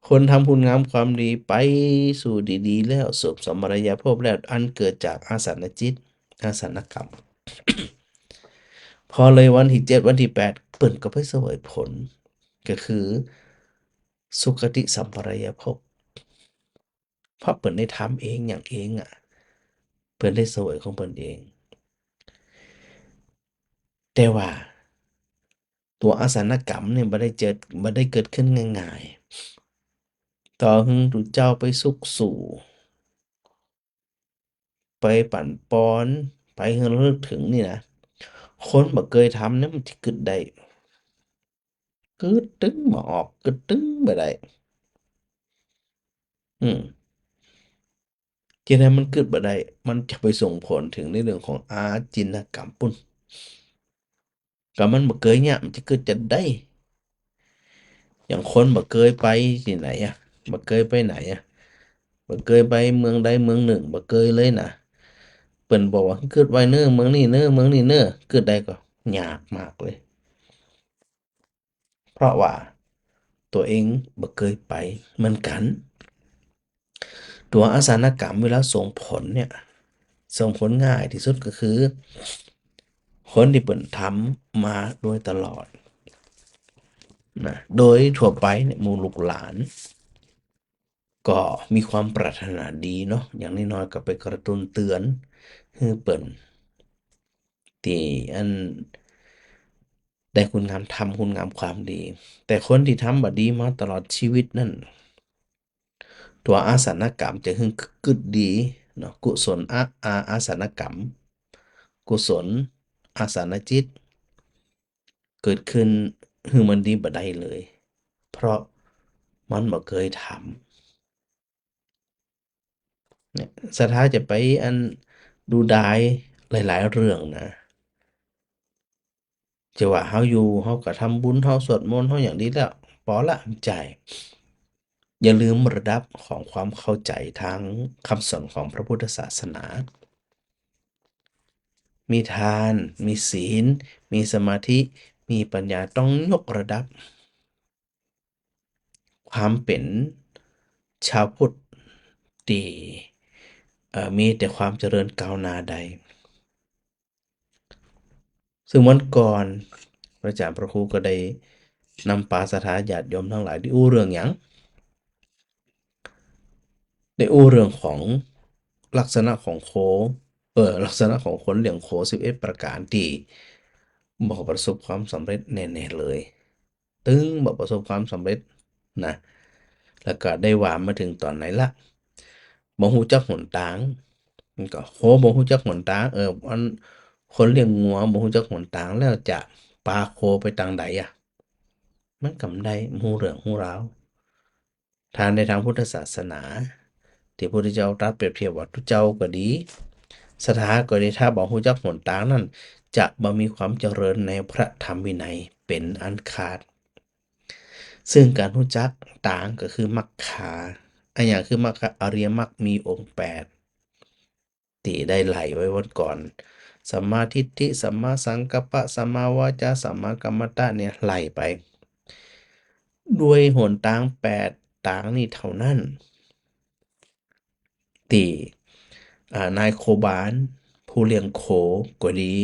คนทำคุณงามความดีไปสู่ดีๆแล้วสุขสมรยภพแล้วอันเกิดจากอาสนจิตอาสนกรรม พอเลยวันที่7วันที่8เปิ้นก็ไปเสวยผล ก็คือสุคติสัมปรายภพเพราะเปิ้นได้ทำเองอย่างเองอ่ะเปิ้นได้เสวยของเปิ้นเอง แต่ว่าตัวอาสนกรรมเนี่ยบ่ได้เกิดขึ้นง่ายๆต่อหึงทุเจ้าไปสุขสู่ไปปั่นป้อนไปให้ระลึกถึงนี่นะคนบ่เคยทำเนี่ยมันสิกึดได้กึดตึงบ่ออกกึดตึงบ่ได้อืมที่ใดมันกึดบ่ได้มันจะไปส่งผลถึงในเรื่องของอาจินกรรมปุ้นก็มันบ่เคยเนี่ยมันจะกึดจะได้อย่างคนบ่เคยไปที่ไหนอะบ่เคยไปไหนอะบ่เคยไปเมืองใดเมืองหนึ่งบ่เคยเลยนะเปิ้นบอกว่าคิดไว้เน้อเมืองนี้เน้อเมืองนี้เน้อคิดได้ก็ยากมากเลยเพราะว่าตัวเองบ่เคยไปเหมือนกันตัวอาสนกรรมเวลาส่งผลเนี่ยส่งผลง่ายที่สุดก็คือคนที่เปิ้นทำมาโดยตลอดนะโดยทั่วไปเนี่ยหมู่ลูกหลานก็มีความปรารถนาดีเนาะอย่างน้อยๆก็ไปกระตุ้นเตือนให้เปิ้นที่อันได้คุณงามทำคุณงามความดีแต่คนที่ทำบ่ดีมาตลอดชีวิตนั่นตัวอาสนกรรมจะฮึกึดดีเนาะกุศลอาสนกรรมกุศลอาสนจิตเกิดขึ้นคือมันดีบ่ได้เลยเพราะมันบ่เคยทำเนี่ยถ้าจะไปอันดูดายหลายๆเรื่องนะจะว่าเฮาอยู่เฮาก็ทำบุญเฮาสวดมนต์เฮาอย่างดีแล้วพอละใจอย่าลืมระดับของความเข้าใจทางคำสอนของพระพุทธศาสนา มีทาน มีศีล มีสมาธิ มีปัญญาต้องยกระดับความเป็นชาวพุทธที่มีแต่ความเจริญก้าวหน้าใด ซึ่งวันก่อนพระอาจารย์พระครูก็ได้นำปาสถาญาติโยมทั้งหลายได้อู้เรื่องหยังได้อู้เรื่องของลักษณะของโคลักษณะของคนเลี้ยงโค11ประการที่บ่ประสบความสำเร็จแน่ๆเลยตึงบ่ประสบความสำเร็จนะแล้วก็ได้ว่ามาถึงตอนไหนละบ่ฮู้จักหนทางมันก็โหบ่ฮู้จักหนทางอันคนเลี้ยงงัวบ่ฮู้จักหนทางแล้วจะพาโคไปทางใดอะมันก็บ่ได้ฮู้เรื่องฮู้ราวถ้าในทางพุทธศาสนาที่พระพุทธเจ้าตรัสเปรียบเทียบว่าทุกเจ้าก็ดีสถาก็ดีถ้าบ่ฮู้จักหนทางนั้นจะบ่มีความเจริญในพระธรรมวินัยเป็นอันขาดซึ่งการรู้จักต่างก็คือมรรคาอันหยังคือมรรคอริยมรรคมีองค์8ที่ได้ไหลไว้วันก่อน สัมมาทิฏฐิสัมมาสังกัปปะสัมมาวาจาสัมมากัมมันตะเนี่ยไล่ไปด้วยหนทาง8ทางนี้เท่านั้นที่นายโคบาลผู้เลี้ยงโคก็ดี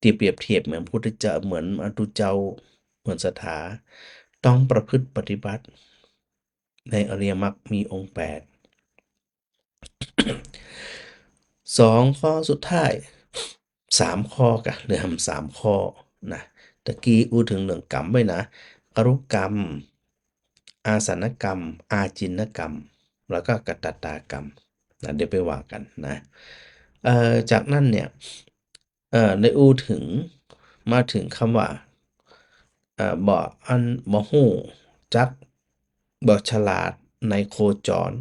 ที่เปรียบเทียบเหมือนพุทธเจ้าเหมือนอตุเจ้าเหมือนสถาต้องประพฤติปฏิบัติในอริยมรรคมีองค์8 2ข้อสุดท้าย3ข้อกะเหลือ3ข้อนะตะกี้อู้ถึงเรื่องกรรมไว้นะกรุกรรมอาสนกรรมอาจินกรรมแล้วก็กตตากรรมนะเดี๋ยวไปว่ากันนะจากนั้นเนี่ยได้อู้ถึงมาถึงคำว่าบ่อันบ่ฮู้จักบ่ฉลาดในโคจร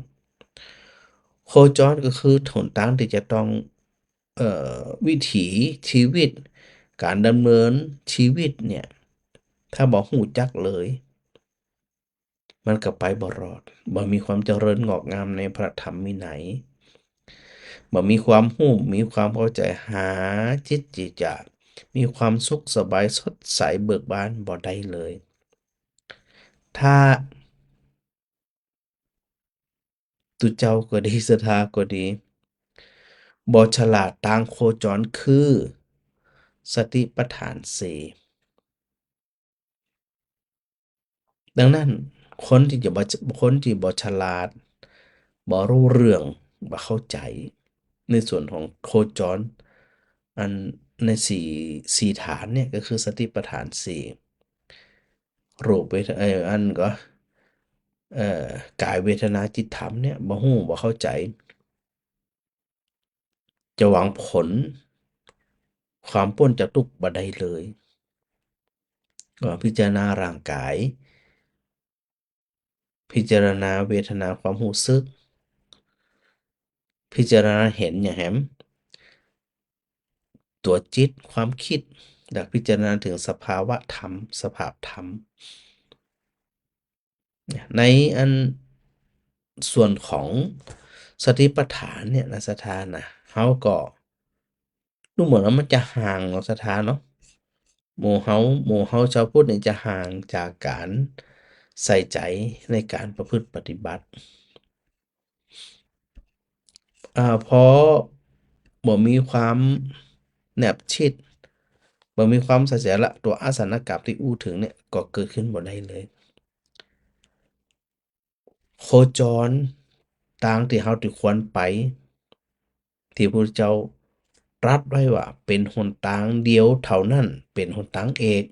ก็คือหนทางที่จะต้องวิถีชีวิตการดำเนินชีวิตเนี่ยถ้าบ่ฮู้จักเลยมันก็ไปบ่รอดบ่มีความเจริญงอกงามในพระธรรมวินัยบ่มีความรู้มีความเข้าใจหาจิตจิจะมีความสุขสบายสดใสเบิกบานบ่ได้เลยถ้าตุเจ้าก็ดีศรัทธาก็ดีบ่ฉลาดทางโคจรคือสติปัฏฐานสี่ดังนั้นคนที่บ่ฉลาดบ่รู้เรื่องบ่เข้าใจในส่วนของโคจรอันในสี่ฐานเนี่ยก็คือสติปัฏฐานสี่รูปอันก็กายเวทนาจิตธรรมเนี่ยบ่ฮู้บ่เข้าใจจะหวังผลความพ้นจากทุกข์บ่ได้เลยพิจารณาร่างกายพิจารณาเวทนาความรู้สึกพิจารณาเห็นอย่างแหมตัวจิตความคิดและพิจารณาถึงสภาวะธรรมสภาพธรรมในอันส่วนของสติปัฏฐานเนี่ยนะสถานนะเขาก็ดูเหมือนว่ามันจะห่างเนาะสถานเนาะหมู่เฮาชาวพุทธเนี่ยจะห่างจากการใส่ใจในการประพฤติปฏิบัติเพราะบ่มีความแนบชิดบ่มีความเสถียรละตัวอาสนกรรมที่อู้ถึงเนี่ยก็เกิดขึ้นบ่ได้เลยโคจรทางที่เฮาที่ควรไปที่พระพุทธเจ้าตรัสไว้ว่าเป็นหนทางเดียวเท่านั้นเป็นหนทางเอก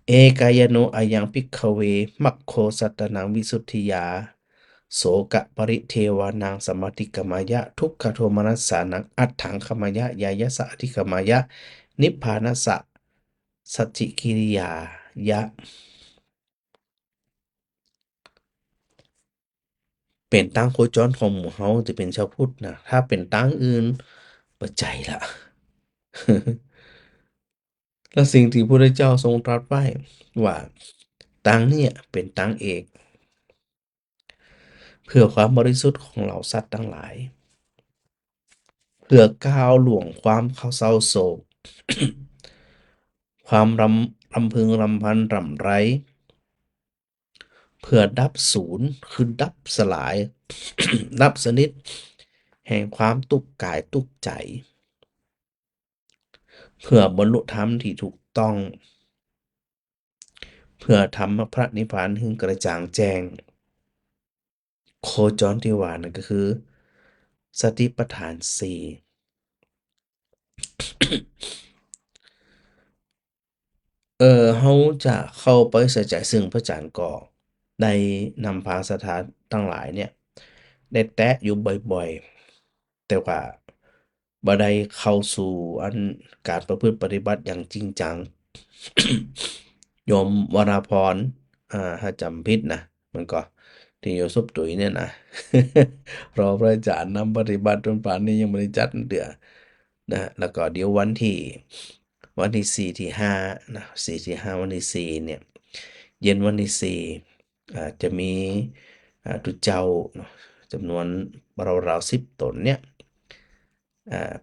เอกายโนอายังภิกขเวมัคโคสัตตนังวิสุทธิยาโสกะปริเทวานังสมมาติกมายะทุกขโทมนัสสานังอัฏฐังคมายะยายะสะอธิกมายะนิพพานัสสะสัจจิกิริยายะเป็นทางโคจรของหมู่เฮาที่เป็นชาวพุทธนะถ้าเป็นทางอื่นบ่ใจละ และสิ่งที่พระพุทธเจ้าทรงตรัสไว้ว่าทางเนี่ยเป็นทางเอกเพื่อความบริสุทธิ์ของเหล่าสัตว์ทั้งหลายเพื่อก้าวล่วงความเศร้าโศก ความรำพึงรำพันรำไรเพื่อดับศูนย์คือดับสลาย ดับสนิทแห่งความทุกข์กายทุกข์ใจเพื่อบรรลุธรรมที่ถูกต้องเพื่อทำพระนิพพานให้กระจ่างแจ้งโคจรที่ว่านั่นก็คือสติปัฏฐานสี่ เราจะเข้าไปใส่ใจซึ่งพระอาจารย์ก็ได้นำพาสถานทั้งหลายเนี่ยได้แตะอยู่บ่อยๆแต่ว่าบ่ได้เข้าสู่อันการประพฤติปฏิบัติอย่างจริงจัง โยมวราพรถ้าจำผิดนะมันก็ที่โยมซุปตุ๋ยเนี่ยนะ รอพระอาจารย์นำปฏิบัติจนป่านนี้ยังไม่ได้จัดเดือนะแล้วก็เดี๋ยววันที่4ที่5นะ4ที่5วันที่4เนี่ยเย็นวันที่4จะมีตุเจ้าเนาะจำนวนราวๆ10 ตนเนี่ย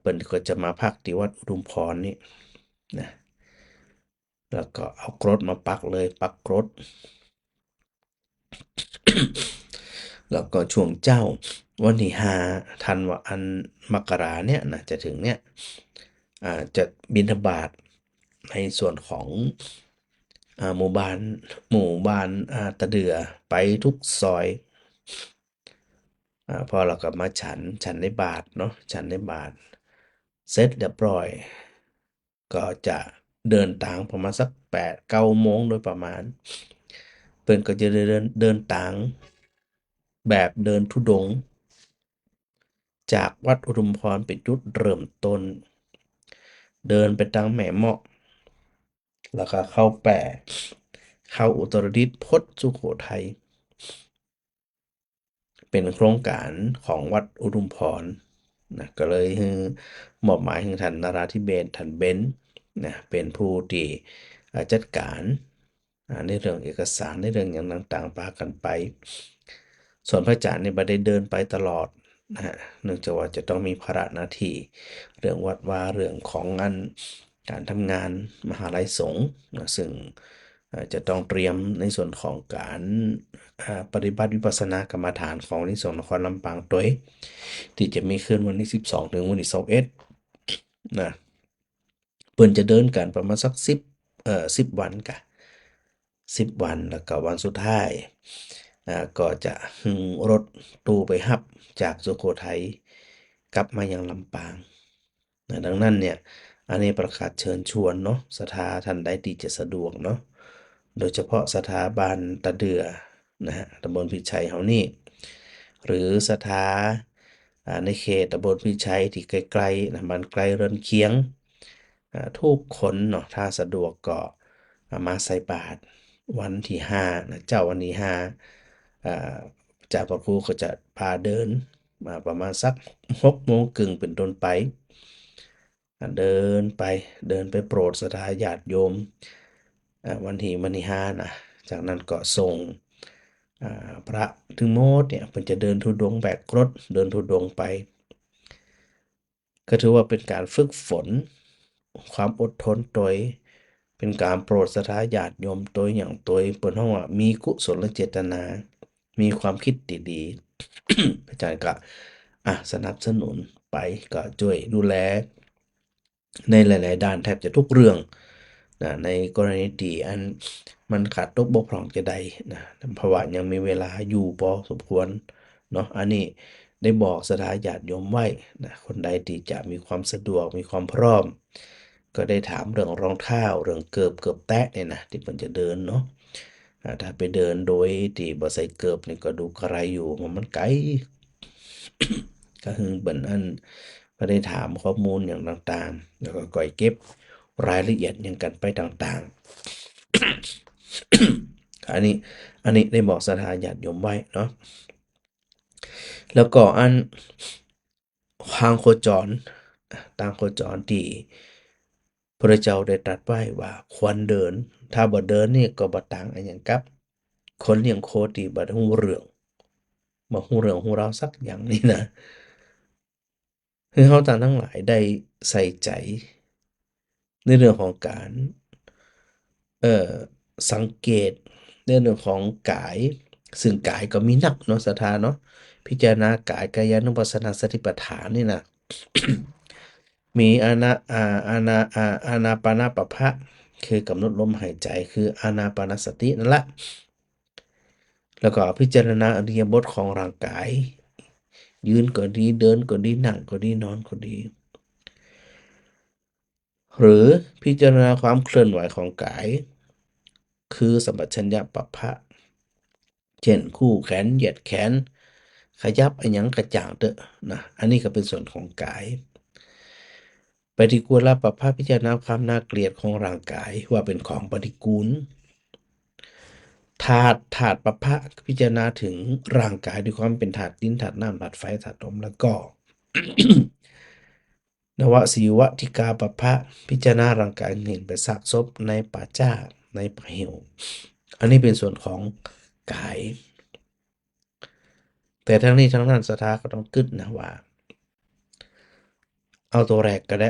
เปิ้นก็จะมาพักที่วัดอุทุมพรนี่นะแล้วก็เอากรดมาปักเลยปักกรด แล้วก็ช่วงเจ้าวันที่ธันวามกราเนี่ยนะจะถึงเนี่ยจะบิณฑบาตในส่วนของหมู่บ้านตะเดือไปทุกซอยพอเราก็มาฉันในบาทเนาะฉันในบาทเสร็จเรียบร้อยก็จะเดินทางประมาณสัก8-9 โมงโดยประมาณเพิ่นก็จะเดินทางแบบเดินธุดงค์จากวัดอุทุมพรเป็นจุดเริ่มต้นเดินไปทางแม่เมาะแล้วก็เข้าแปะเข้าอุตรดิตถ์พจน์สุโขทัยเป็นโครงการของวัดอุทุมพรนะก็เลยมอบหมายให้ท่านนราธิเบศรท่านเบนซ์นะเป็นผู้ที่จัดการในเรื่องเอกสารในเรื่องอย่างต่างๆพากันไป ส่วนพระอาจารย์เนี่ยบ่ได้เดินไปตลอดนะฮะเนื่องจากว่าจะต้องมีภาระหน้าที่เรื่องวัดวาเรื่องของการทำงานมหาลัยสงฆ์นะซึ่งจะต้องเตรียมในส่วนของการปฏิบัติวิปัสสนากรรมฐานของนิสงส์นครลำปางตัวที่จะมีขึ้นวันที่12ถึงวันที่21นะเพิ่นจะเดินกันประมาณสัก10วันกะ10 วันแล้วก็วันสุดท้ายก็จะรถตู้ไปรับจากสุโขทัยกลับมายังลำปางนะดังนั้นเนี่ยอันนี้ประกาศเชิญชวนเนาะศรัทธาท่านใดที่จะสะดวกเนาะโดยเฉพาะสถาบันตะเดือนะฮะตำบลพิชัยเฮานี่หรือศรัทธาในเขตตำบลพิชัยที่ไกลๆนะมันไกลเรือนเคียงทุกคนเนาะถ้าสะดวกก็มาใส่บาตรวันที่5นะเจ้าวันที่5อ่าเจ้าพระครูก็จะพาเดินมาประมาณสัก6 โมงครึ่งเป็นต้นไปเดินไปโปรดศรัทธาญาติโยมวันที่5นะจากนั้นก็ส่งพระถึงโมดเนี่ยเพิ่นจะเดินธุดงค์แบกรถเดินธุดงค์ไป ก็ถือว่าเป็นการฝึกฝนความอดทนตัวเองเป็นการโปรดศรัทธาญาติโยมตัวอย่างตัวเองเปิดห้องว่ามีกุศลเจตนา มีความคิดดีๆ อาจารย์ก็สนับสนุนไปก็ช่วยดูแลในหลายๆด้านแทบจะทุกเรื่องนะในกรณีที่มันขาดตกบกพร่องจะใดนะเพราะว่ายังมีเวลาอยู่พอสมควรเนาะอันนี้ได้บอกศรัทธาญาติโยมไว้นะคนใดที่จะมีความสะดวกมีความพร้อม ก็ได้ถามเรื่องรองเท้าเรื่องเกือบแตะเนี่ยนะที่เพิ่นจะเดินเนาะถ้าไปเดินโดยที่บ่ใส่เกือบนี่ก็ดูกระไรอยู่มันไกล ก็คือเบิ่นก็ได้ถามข้อมูลอย่างต่างๆแล้วก็ก่อยเก็บรายละเอียดอย่างกันไปต่างๆ อันนี้ได้บอกศรัทธาญาติโยมไว้เนาะแล้วก็ทางโคจรทางโคจรที่พระเจ้าได้ตรัสไว้ว่าควรเดินถ้าบ่เดินนี่ก็บ่ต่างอันหยังกับคนเลี้ยงโคที่บ่ฮู้เรื่องบ่ฮู้เรื่องฮู้ราวสักอย่างนี่นะคือเฮาต่างทั้งหลายได้ใส่ใจในเรื่องของการเอ่อสังเกตในเรื่องของกายซึ่งกายก็มีนักเนาะศรัทธาเนาะพิจารณากายกายานุปัสสนาสติปัฏฐานนี่นะ มีอานาปานปภะคือกำหนดลมหายใจคืออานาปานสตินั่นแหละแล้วก็พิจารณาอิริยาบถของร่างกายยืนก็ดีเดินก็ดีนั่งก็ดีนอนก็ดีหรือพิจารณาความเคลื่อนไหวของกายคือสัมปชัญญะปัปพะเช่นคู่แขนเหยียดแขนขยับอันหยังกระจ่างเตอะนะอันนี้ก็เป็นส่วนของกายปฏิกูลปัปพะพิจารณาความน่าเกลียดของร่างกายว่าเป็นของปฏิกูลธาตุปัปพะพิจารณาถึงร่างกายด้วยความเป็นธาตุดินธาตุน้ำธาตุไฟธาตุลมแล้วก็ นวสีวทิกาปัปพะพิจารณาร่างกายเห็นเป็นซากศพในป่าจ้าในป่าเหวอันนี้เป็นส่วนของกาย แต่ทั้งนี้ทั้งนั้นศรัทธาก็ต้องกึศนะว่า เอาตัวแรกก็ได้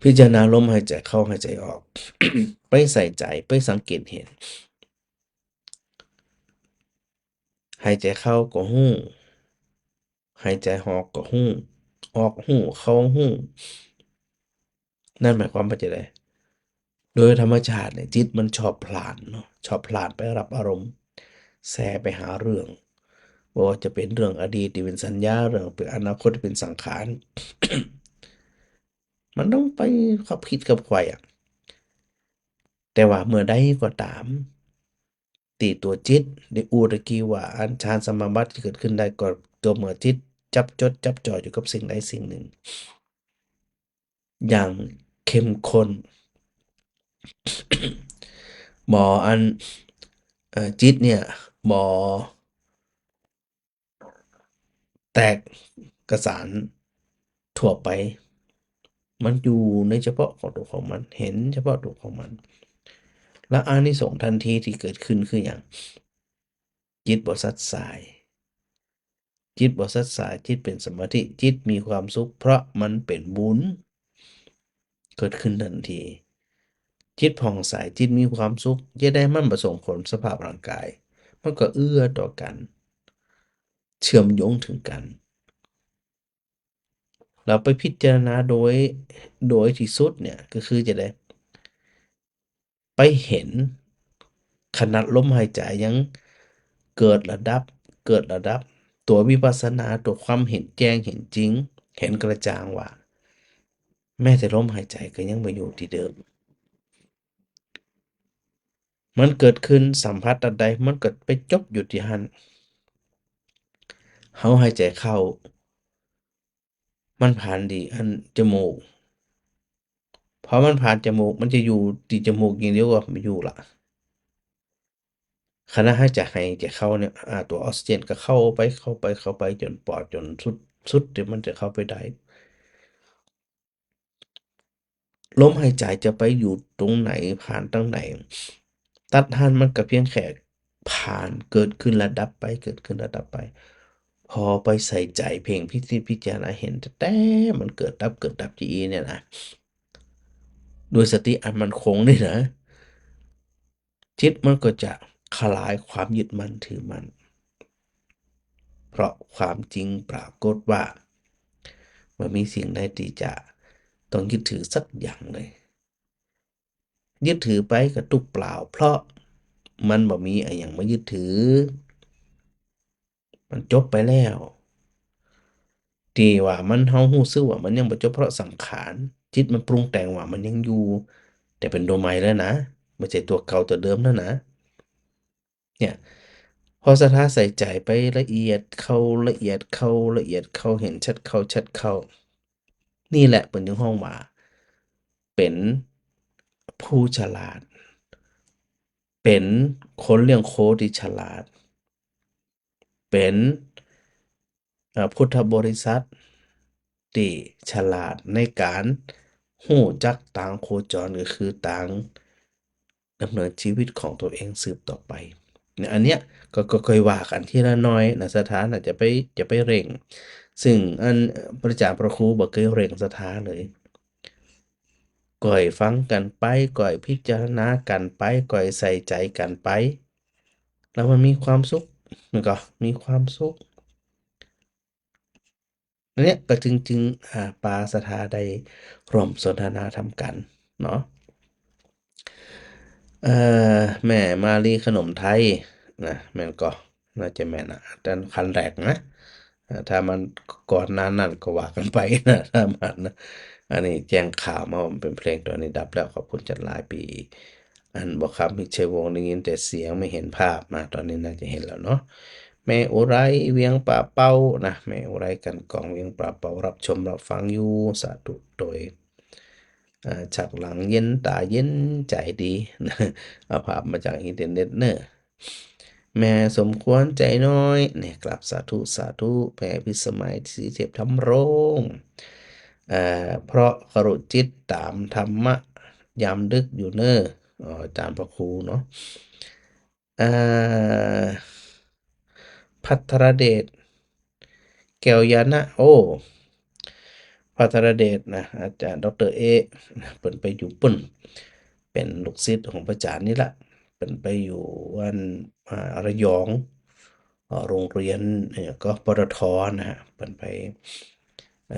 พิจารณาลมหายใจเข้าหายใจออก ไปใส่ใจไปสังเกตเห็นหายใจเข้าก็หู้หายใจออกก็หู้ออกหู้เข้าหู้นั่นหมายความว่าจะได้โดยธรรมชาติเนี่ยจิตมันชอบผลาญเนาะชอบผลาญไปรับอารมณ์แสไปหาเรื่องบ่ว่าจะเป็นเรื่องอดีตที่เป็นสัญญาเรื่องเป็นอนาคตที่เป็นสังขาร มันต้องไปขับคิดกับไขว่แต่ว่าเมื่อใดก็ตามตีตัวจิตได้อูตะกี้ว่าอันฌานสมาบัติที่เกิดขึ้นได้ก็ตัวเมื่อจิตจับจดจับจ่ออยู่กับสิ่งใดสิ่งหนึ่งอย่างเข้มข้น บ่อันจิตเนี่ยบ่แตกกระสานทั่วไปมันอยู่ในเฉพาะของตัวของมันเห็นเฉพาะตัวของมันและอานิสงส์ทันทีที่เกิดขึ้นคืออย่างจิตบ่ซัดสายจิตบ่ซัดสายจิตเป็นสมาธิจิตมีความสุขเพราะมันเป็นบุญเกิดขึ้นทันทีจิตผ่องใสจิตมีความสุขจะได้มันประสงผลสภาพร่างกายมันก็เอื้อต่อกันเชื่อมโยงถึงกันเราไปพิจารณาโดยที่สุดเนี่ยก็คือจะได้ไปเห็นขนาดลมหายใจยังเกิดระดับตัววิปัสสนาตัวความเห็นแจ้งเห็นจริงเห็นกระจ่างว่าแม้แต่ลมหายใจก็ยังมาอยู่ที่เดิมมันเกิดขึ้นสัมผัสอันใดมันก็ไปจบอยู่ที่หันเฮาหายใจเข้ามันผ่านดีอันจมูกพอมันผ่านจมูกมันจะอยู่ที่จมูกอย่างเดียวก็ไม่อยู่ละขณะหายใจเข้าเนี่ยตัวออกซิเจนก็เข้าไปจนปอดจนสุดที่มันจะเข้าไปได้ลมหายใจจะไปอยู่ตรงไหนผ่านตรงไหนตัดหันมันก็เพียงแค่ผ่านเกิดขึ้นแล้วดับไปเกิดขึ้นแล้วดับไปพอไปใส่ใจเพ่งพิจารณาเห็นแต่มันเกิดดับจีเนี่ยนะด้วยสติอันมั่นคงนี่นะจิตมันก็จะคลายความยึดมั่นถือมั่นเพราะความจริงปรากฏว่ามันมีสิ่งใดที่จะต้องยึดถือสักอย่างเลยยึดถือไปก็ตุกเปล่าเพราะมันบ่มีอะไรอย่างมายึดถือมันจบไปแล้วที่ว่ามันเฮารู้สึกว่ามันยังบ่จบเพราะสังขารจิตมันปรุงแต่งว่ามันยังอยู่แต่เป็นตัวใหม่แล้วนะไม่ใช่ตัวเก่าตัวเดิมแล้วนะเนี่ยพอศรัทธาใส่ใจไปละเอียดเข้าละเอียดเข้าละเอียดเข้าเห็นชัดเข้านี่แหละเป็นถึงห้องว่าเป็นผู้ฉลาดเป็นคนเลี้ยงโคที่ฉลาดเป็นพุทธบริษัทที่ฉลาดในการรู้จักทางโคจรก็คือทางดำเนินชีวิตของตัวเองสืบต่อไปเนี่ยอันเนี้ยก็ค่อยว่ากันทีละน้อยนะศรัทธาน่ะจะไปเร่งซึ่งอันพระอาจารย์พระครูบ่เคยเร่งศรัทธาเลยก็ให้ฟังกันไปก็ให้พิจารณากันไปก็ให้ใส่ใจกันไปแล้วมันมีความสุขมันก็มีความสุขอันเนี้ยก็จึงปาศรัทธาได้ร่วมสนทนาธรรมกันเนาะแม่มาลีขนมไทยนะแม่นก็น่าจะแม่นนะแต่คันแรกนะถ้ามันก่อนหน้านั้นก็ว่ากันไปนะถ้ามันนะอันนี้แจ้งข่าวมาว่ามันเป็นเพลงตัวนี้ดับแล้วขอบคุณจัดหลายปีอันบอกคำมิชัยวงศ์ได้ยินแต่เสียงไม่เห็นภาพมาตอนนี้น่าจะเห็นแล้วเนาะแม่อุไรเวียงป่าเป้านะแม่อุไรกันกองเวียงป่าเป้ารับชมรับฟังอยู่สาธุโดยฉากหลังเย็นตาเย็นใจดีนะเอาภาพมาจากอินเทอร์เน็ตเนอะแม่สมควรใจน้อยเนี่ยกลับสาธุแผ่พิสมัยสีเทพทำรงเพราะกรุจิตตามธรรมะยามดึกอยู่เนอะอาจารย์พระครูเนาะพัทรเดช แก้วยานะโอ้พระธรเดชนะอาจารย์ดรเอนะเปิ่นไปอยู่ปุ่นเป็นลูกศิษย์ของพระอาจารย์นี่ละเปิ่นไปอยู่วันระยองโรงเรียนก็ปตทนะฮะเปิ่นไป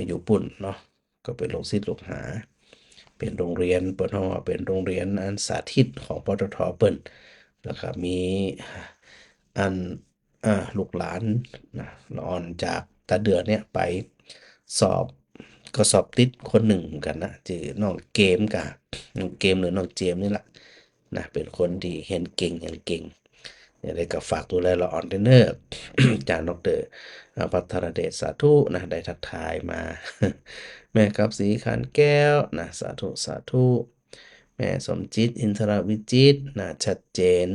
อยู่ปุ่นเนาะก็เป็นลูกศิษย์ลูกหาเป็นโรงเรียนเปิ่นว่าเป็นโรงเรียนอันสาธิตของปตทเปิ่นแล้วก็มีอันลูกหลานนะละอ่อนจากตาเดือเนี่ยไปสอบก็สอบติดคนหนึ่งเหมือนกันนะชื่อน้องเกมกับน้องเกมหรือน้องเจมนี่แหละนะเป็นคนที่เห็นเก่งอย่างเก่งอย่างไรก็ฝากดูแลละอ่อนเนอร์ จากดรพัทรเดชสาธุนะได้ทักทายมา แม่กับสีขันแก้วนะสาธุสาธุแม่สมจิตอินทรวิจิตรนะชัดเจน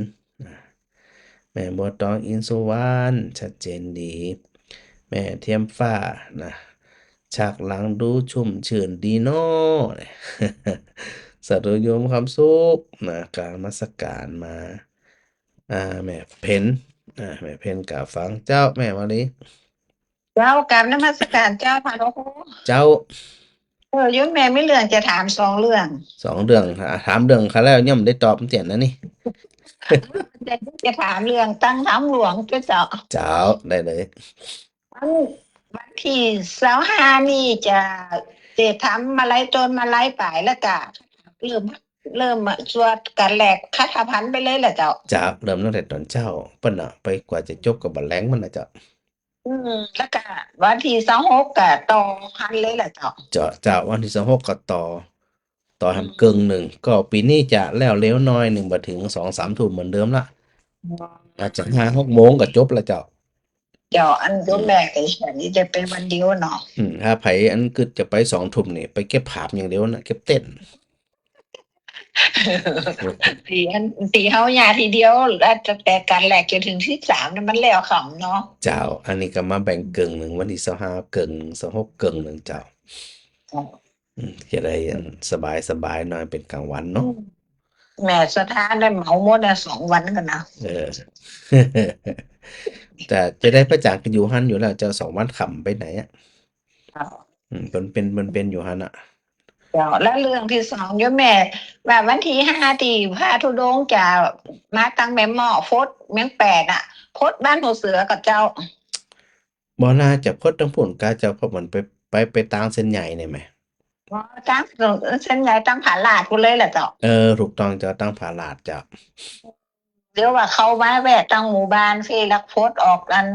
นะแม่บัวตองอินสุวรรณชัดเจนดี แม่เทียมฟ้านะฉากหลังดูชุ่มชื่นดีเนาะ สาธุโยมความสุขนะการนมัสการมาแม่เพ็ญแม่เพ็ญกราบฟังเจ้าแม่มาลี เจ้ากราบนมัสการเจ้าค่ะหลวงปู่ เจ้า โยมแม่ไม่เรื่องจะถาม2เรื่อง 2 เรื่องถามเรื่องเขาแล้วย่อมได้ตอบเตียนนะนี่ จะถามเรื่องตั้งธรรมหลวงเจ้า เจ้าได้เลย วันที่25นี่จะทำมาไล่ต้นมาไล่ป่ายแล้วก็เริ่มสวดกันแหลกคาถาพันธ์ไปเลยแหละเจ้า เจ้าเริ่มตั้งแต่ตอนเจ้าเปิ้นน่ะไปกว่าจะจบกับบัดแลงมันน่ะเจ้า แล้วก็วันที่26ก็ต่อพันเลยแหละเจ้า เจ้าวันที่26ก็ต่อทำเกิงหนึ่งก็ปีนี้จะแล้วเร็วหน่อยหนึ่งบ่ถึง 2-3 ทุ่มเหมือนเดิมละอาจจะ5-6 โมงก็จบแล้วเจ้า เดี๋ยวอันโยมแม่ก็ฉันนี่จะเป็นวันเดียวเนาะ ถ้าไผอันกึดจะไป2 ทุ่มนี่ไปเก็บภาพอย่างเดียวนะเก็บเต้น ตีเฮาญาทีเดียวแล้วแต่การแหลกจนถึงที่3นั้นมันแล้วขำเนาะ เจ้า อันนี้ก็มาแบ่งเกิงหนึ่งวันที่25เกิงหนึ่ง26เกิงหนึ่งเจ้าจะได้สบายหน่อยเป็นกลางวันเนาะ แม่สถานได้เหมาหมด2 วันกันนะ แต่จะได้พระจากอยู่หันอยู่แล้วเจ้า2 วันขำไปไหนอ่ะเป็นอยู่หันอ่ะ เดี๋ยวแล้วเรื่องที่2โยมแม่ว่าวันที่5ที่พระธุดงค์จะมาตั้งแม่หม้อฟดเมียง8ฟดบ้านหัวเสือกับเจ้า บ่น่าจะพดทั้งพุ่นกาเจ้าเพราะมันไปตางเส้นใหญ่นี่แหม ตั้งเส้นใหญ่ตั้งผาลาดพุ่นเลยแหละเจ้า ถูกต้องเจ้าตั้งผาลาดเจ้า เดี๋ยวว่าเขามาแวะตั้งหมู่บ้านเฟลักฟดออกกัน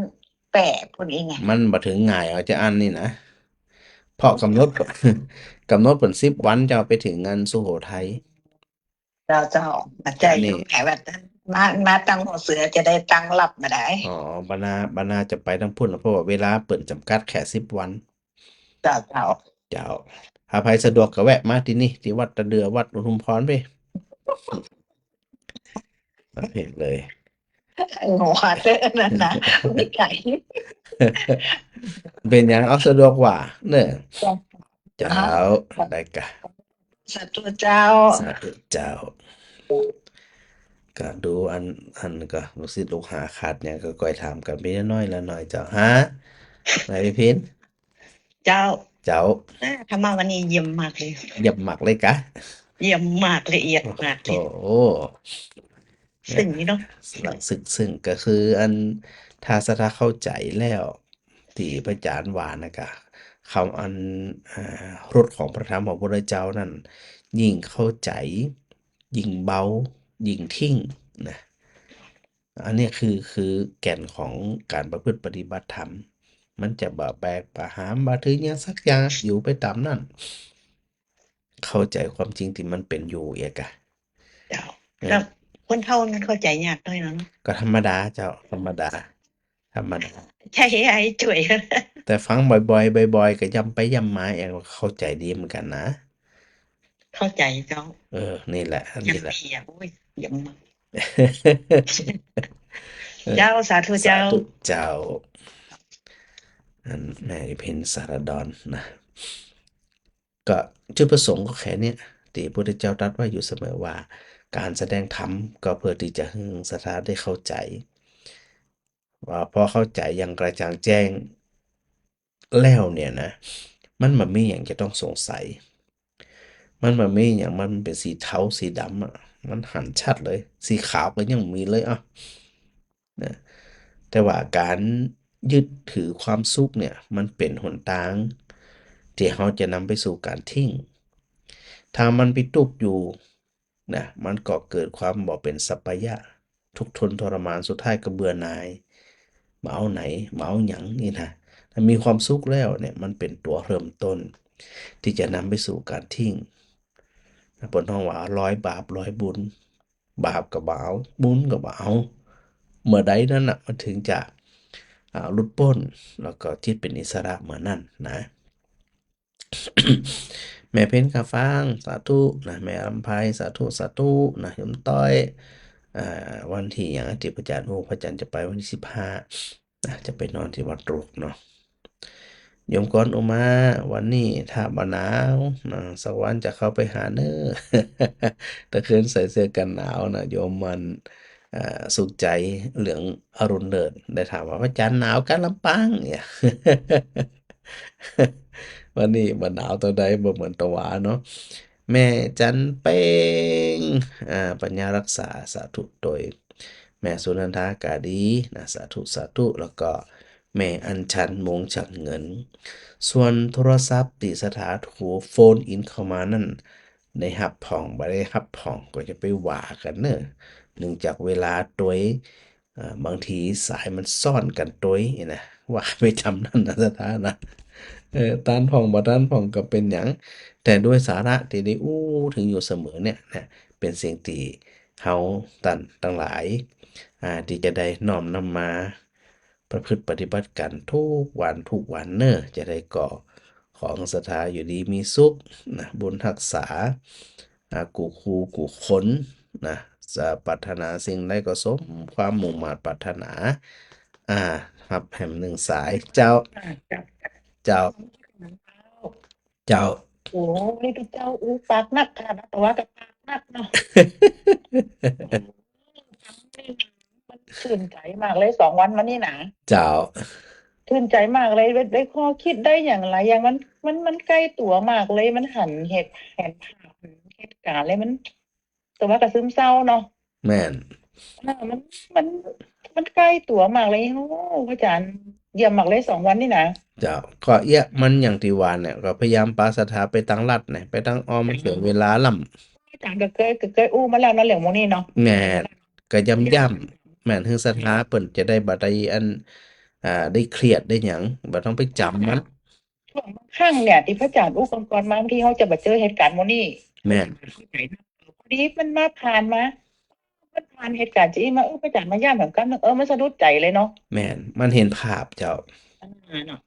8พุ่นอีไง มันบ่ถึงง่ายเอาจะอันนี่นะเพราะกำหนด กำหนดเป็น10 วันเจ้าไปถึงงานสุโขทัย เจ้ามาใจอยู่แหมว่ามาตั้งหัวเสือจะได้ตั้งรับมาได้ บานาจะไปทั้งพุ่นเพราะว่าเวลาเปิ่นจำกัดแค่10 วัน เจ้า เจ้าหาไผสะดวกก็แวะมาที่นี่ที่วัดตะเดือวัดอุทุมพรไปเห็นเลย หัวเต้นนั่นนะไม่ไก่ เป็นหยังเอาสะดวกว่าเด้อเจ้าได้กะ สาธุเจ้า สาธุเจ้าก็ดูอันก็ลูกศิษย์ลูกหาขาดหยังก็ค่อยถามกันไปน้อยละหน่อยเจ้าฮะไหนพี่พิน เจ้า เจ้า ธรรมะวันนี้เยี่ยมมากเลย เยี่ยมมากเลยกะ เยี่ยมมากละเอียดมาก โอ้ ซึ่งนี่เนาะ ซึ่งก็คือถ้าเข้าใจแล้วที่พระอาจารย์ว่านะกะคำรสของพระธรรมของพระพุทธเจ้านั้นยิ่งเข้าใจยิ่งเบายิ่งทิ้งนะอันนี้คือแก่นของการประพฤติปฏิบัติธรรมมันจะบ่แบกบ่หามบ่ถือหยังสักอย่างอยู่ไปตามนั้นเข้าใจความจริงที่มันเป็นอยู่เอกะ เจ้าแล้วคนเฒ่ามันเข้าใจยากด้วยเนาะ ก็ธรรมดาเจ้าธรรมดา ใช่ไอ้ช่วย แต่ฟังบ่อยๆก็ย้ำไปย้ำมาเองเข้าใจดีเหมือนกันนะ เข้าใจเจ้า นี่แหละ ยังดีโอ้ยเยี่ยมมากเจ้าสาธุเจ้า สาธุเจ้าแม่เพ็ญสารดรนะก็จุดประสงค์ก็แค่เนี้ยที่พระพุทธเจ้าตรัสไว้อยู่เสมอว่า การแสดงธรรมก็เพื่อที่จะให้ศรัทธาได้เข้าใจ ว่าพอเข้าใจอย่างกระจ่างแจ้ง แล้วเนี่ยนะมันบ่มีหยังจะต้องสงสัย มันบ่มีหยังมันเป็นสีเทาสีดำอะมันหันชัดเลย สีขาวก็ยังมีเลยอะนะแต่ว่าการยึดถือความสุขเนี่ยมันเป็นหนทางที่เราจะนำไปสู่การทิ้ง ถ้ามันไปตุกอยู่นะมันก็เกิดความบ่เป็นสัปปายะทุกข์ทนทรมานสุดท้ายก็เบื่อหน่ายมาเอาไหนมาเอาหยังนี่นะถ้ามีความสุขแล้วเนี่ยมันเป็นตัวเริ่มต้นที่จะนำไปสู่การทิ้งเพิ่นฮ้องว่าร้อยบาปร้อยบุญบาปก็บ่เอาบุญก็บ่เอาเมื่อใดนั้นน่ะมันถึงจะหลุดพ้นแล้วก็จิตเป็นอิสระเมื่อนั้นนะ แม่เพ็ญก็ฟังสาธุนะแม่อำไพสาธุสาธุนะโยมต้อยวันที่หยังที่พระอาจารย์โอ้พระอาจารย์จะไปวันที่15นะจะไปนอนที่วัดตรุกเนาะโยมก่อนอุมาวันนี้ถ้าบ่หนาวนะสักวันจะเข้าไปหาเด้อ แต่คืนใส่เสื้อกันหนาวนะโยมมันสุขใจเหลืองอรุณเลิศได้ถามว่าพระอาจารย์หนาวกันลำปางเนี่ย วันนี้บ่หนาวเท่าใดบ่เหมือนตะหวาเนาะแม่จันเป้งปัญญารักษาสาธุโดยแม่สุนันทากาดีนะสาธุสาธุแล้วก็แม่อัญชันมงฉันเงิน ส่วนโทรศัพท์ที่สถาถูโฟนอินเข้ามานั่นได้รับผ่องบ่ได้รับผ่องก็จะไปว่ากันเนอะเนื่องจากเวลาตัวบางทีสายมันซ่อนกันตัวนี่นะว่าไปจำนั่นนะสถานะต้านผ่องบ่ต้านผ่องก็เป็นหยังแต่ด้วยสาระที่ได้อู้ถึงอยู่เสมอเนี่ยนะเป็นสิ่งที่เฮาตั้งหลายที่จะได้น้อมนำมาประพฤติปฏิบัติกันทุกวันเนอะจะได้ก่อของศรัทธาอยู่ดีมีสุขนะบุญรักษากูคูกูขนนะจะปรารถนาสิ่งใดก็สมความมุ่งมา่ปรารถนาครับแห่มหนึ่งสายเจ้า เจ้า เจ้า โอ้นี่เป็นเจ้าอูปากนักค่ะนะแต่ว่ากับปากนักเนาะมันชื่นใจมากเลย2 วันมานี่นะ เจ้า ชื่นใจมากเลยได้ข้อคิดได้อย่างไรอย่างมันใกล้ตัวมากเลยมันหันเห็นภาพเหตุการณ์เลยมัน แต่ว่าก็ซึมเศร้าเนาะ แม่น มันใกล้ตัวมากเลยโอ้พระอาจารย์เยี่ยมมากเลย2 วันนี่นะ เจ้าก็เอี้ยมันอย่างที่ว่าเนี่ยก็พยายามปาศรัทธาไปตั้งรัฐเนี่ยไปตั้งอ้อมมันเสียเวลาล่ำ พระอาจารย์ก็เคยอู้มาแล้วนะเรื่องพวกนี้เนาะ แม่นก็ย้ำๆแม่นคือศรัทธาเพิ่นจะได้บ่ได้ได้เครียดได้หยังบ่ต้องไปจำมัน ช่วงบางครั้งเนี่ยที่พระอาจารย์อู้ก่อนๆมาบางทีเขาจะมาเจอเหตุการณ์พวกนี้ แม่น พอดีมันมาผ่านเหตุการณ์จริงมาพระอาจารย์มาย่ามเหมือนกันมันสะดุดใจเลยเนาะ แม่นมันเห็นภาพเจ้า เนาะ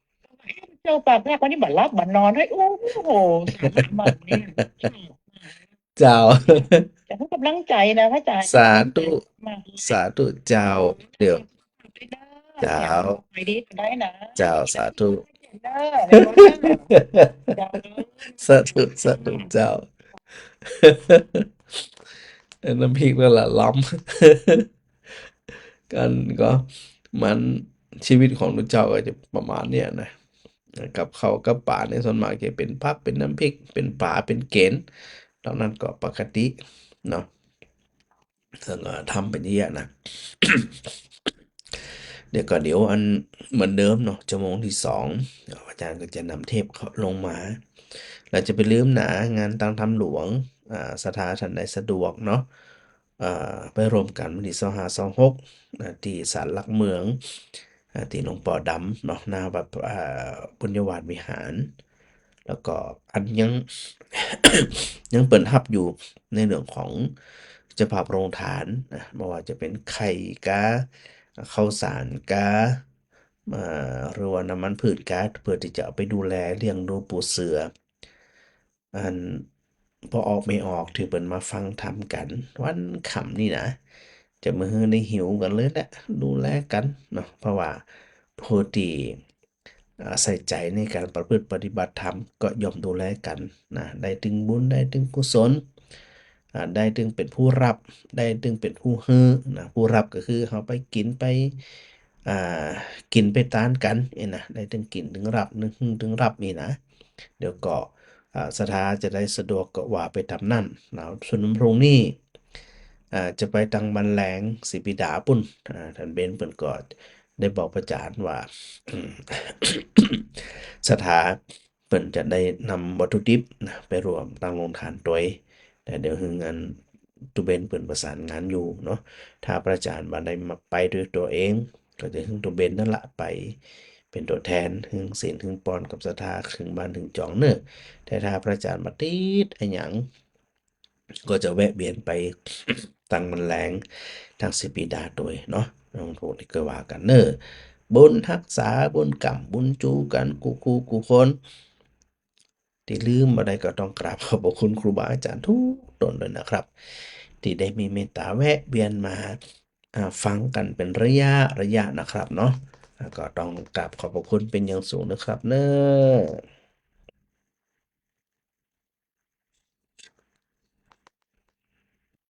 เจ้าปากแรกวันนี้บัดรับบัดนอนเฮ้ยโอ้โหสาธุมากเนี่ย เจ้า จะให้กำลังใจนะพระอาจารย์ สาธุ มาก สาธุเจ้า เดี๋ยว เจ้า ไปดีได้นะ เจ้าสาธุ เด้อในวันนั้นเจ้า สาธุสาธุเจ้า น้ำพริกนั่นแหละล้ำ กันก็มันชีวิตของพระเจ้าก็จะประมาณเนี้ยนะกับเขาวกับป่าในส่วนมากจะเป็นพักเป็นน้ำพริกเป็นปลาเป็นเกณฑ์ตอนนั้นก็ปกติเนาะซึ่งก็ทำเป็นเยอะนะ เดี๋ยวอันเหมือนเดิมเนาะชั่วโมงที่2อาจารย์ก็จะนำเทปเขาลงมาเราจะไปลืมหนางานตั้งธรรมหลวงสถานท่านใดสะดวกเนาะไปรวมกันวันที่25 26ที่ศาลหลักเมืองที่หลวงปู่ดำเนาะหน้าวัดบุญยวาสวิหาร แล้วก็อันยัง ยังเปิดรับอยู่ในเรื่องของเจ้าภาพโรงทานนะไม่ว่าจะเป็นไข่กาข้าวสารกาหรือว่าน้ำมันพืชกาเพื่อที่จะเอาไปดูแลเลี้ยงดูปูเสืออันพอออกไม่ออกถือเป็นมาฟังทำกัน วันขำนี่นะ จะมือได้หิวกันเลยแหละดูแลกันเนาะเพราะว่าผู้ที่ใส่ใจในการประพฤติปฏิบัติธรรมก็ย่อมดูแลกันนะได้ถึงบุญได้ถึงกุศลได้ถึงเป็นผู้รับได้ถึงเป็นผู้ฮื้อนะผู้รับก็คือเขาไปกินไป อ่ากินไปต้านกันนะได้ถึงกินถึงรับถึงรับนี่นะเดี๋ยวก็สถาจะได้สะดวกก็ว่าไปทำนั่นนะส่วนพรุ่งนี้จะไปตังบันแหลงสิบิดาปุ่นท่านเบนเปิ่นก็ได้บอกประจานว่าอืม สถาเปิ่นจะได้นำวัตถุดิบนะไปรวมตั้งโรงทานตัวยแต่เดี๋ยวหึงอันตุเบนเปิ่นประสานงานอยู่เนาะถ้าประจานมาได้มาไปด้วยตัวเอง ก็จะถึงตัวเบนนั่นละไปเป็นตัวแทนถึงศีลถึงปอนกับสถาถึงบ้านถึงจองเนอะแต่ถ้าพระอาจารย์มาติดไอ้หยังก็จะแวะเวียนไป ตั้งมันแรงทางสิบิดาโดยเนาะน้องพูดก็ว่ากันเนอะบุญรักษาบุญกรรมบุญจูกันกูคนที่ลืมมาได้ก็ต้องกราบขอบพระคุณครูบาอาจารย์ทุกตนเลยนะครับ ที่ได้มีเมตตาแวะเวียนมาฟังกันเป็นระยะนะครับเนาะก็ต้องกราบขอบพระคุณเป็นอย่างสูงนะครับเนอะ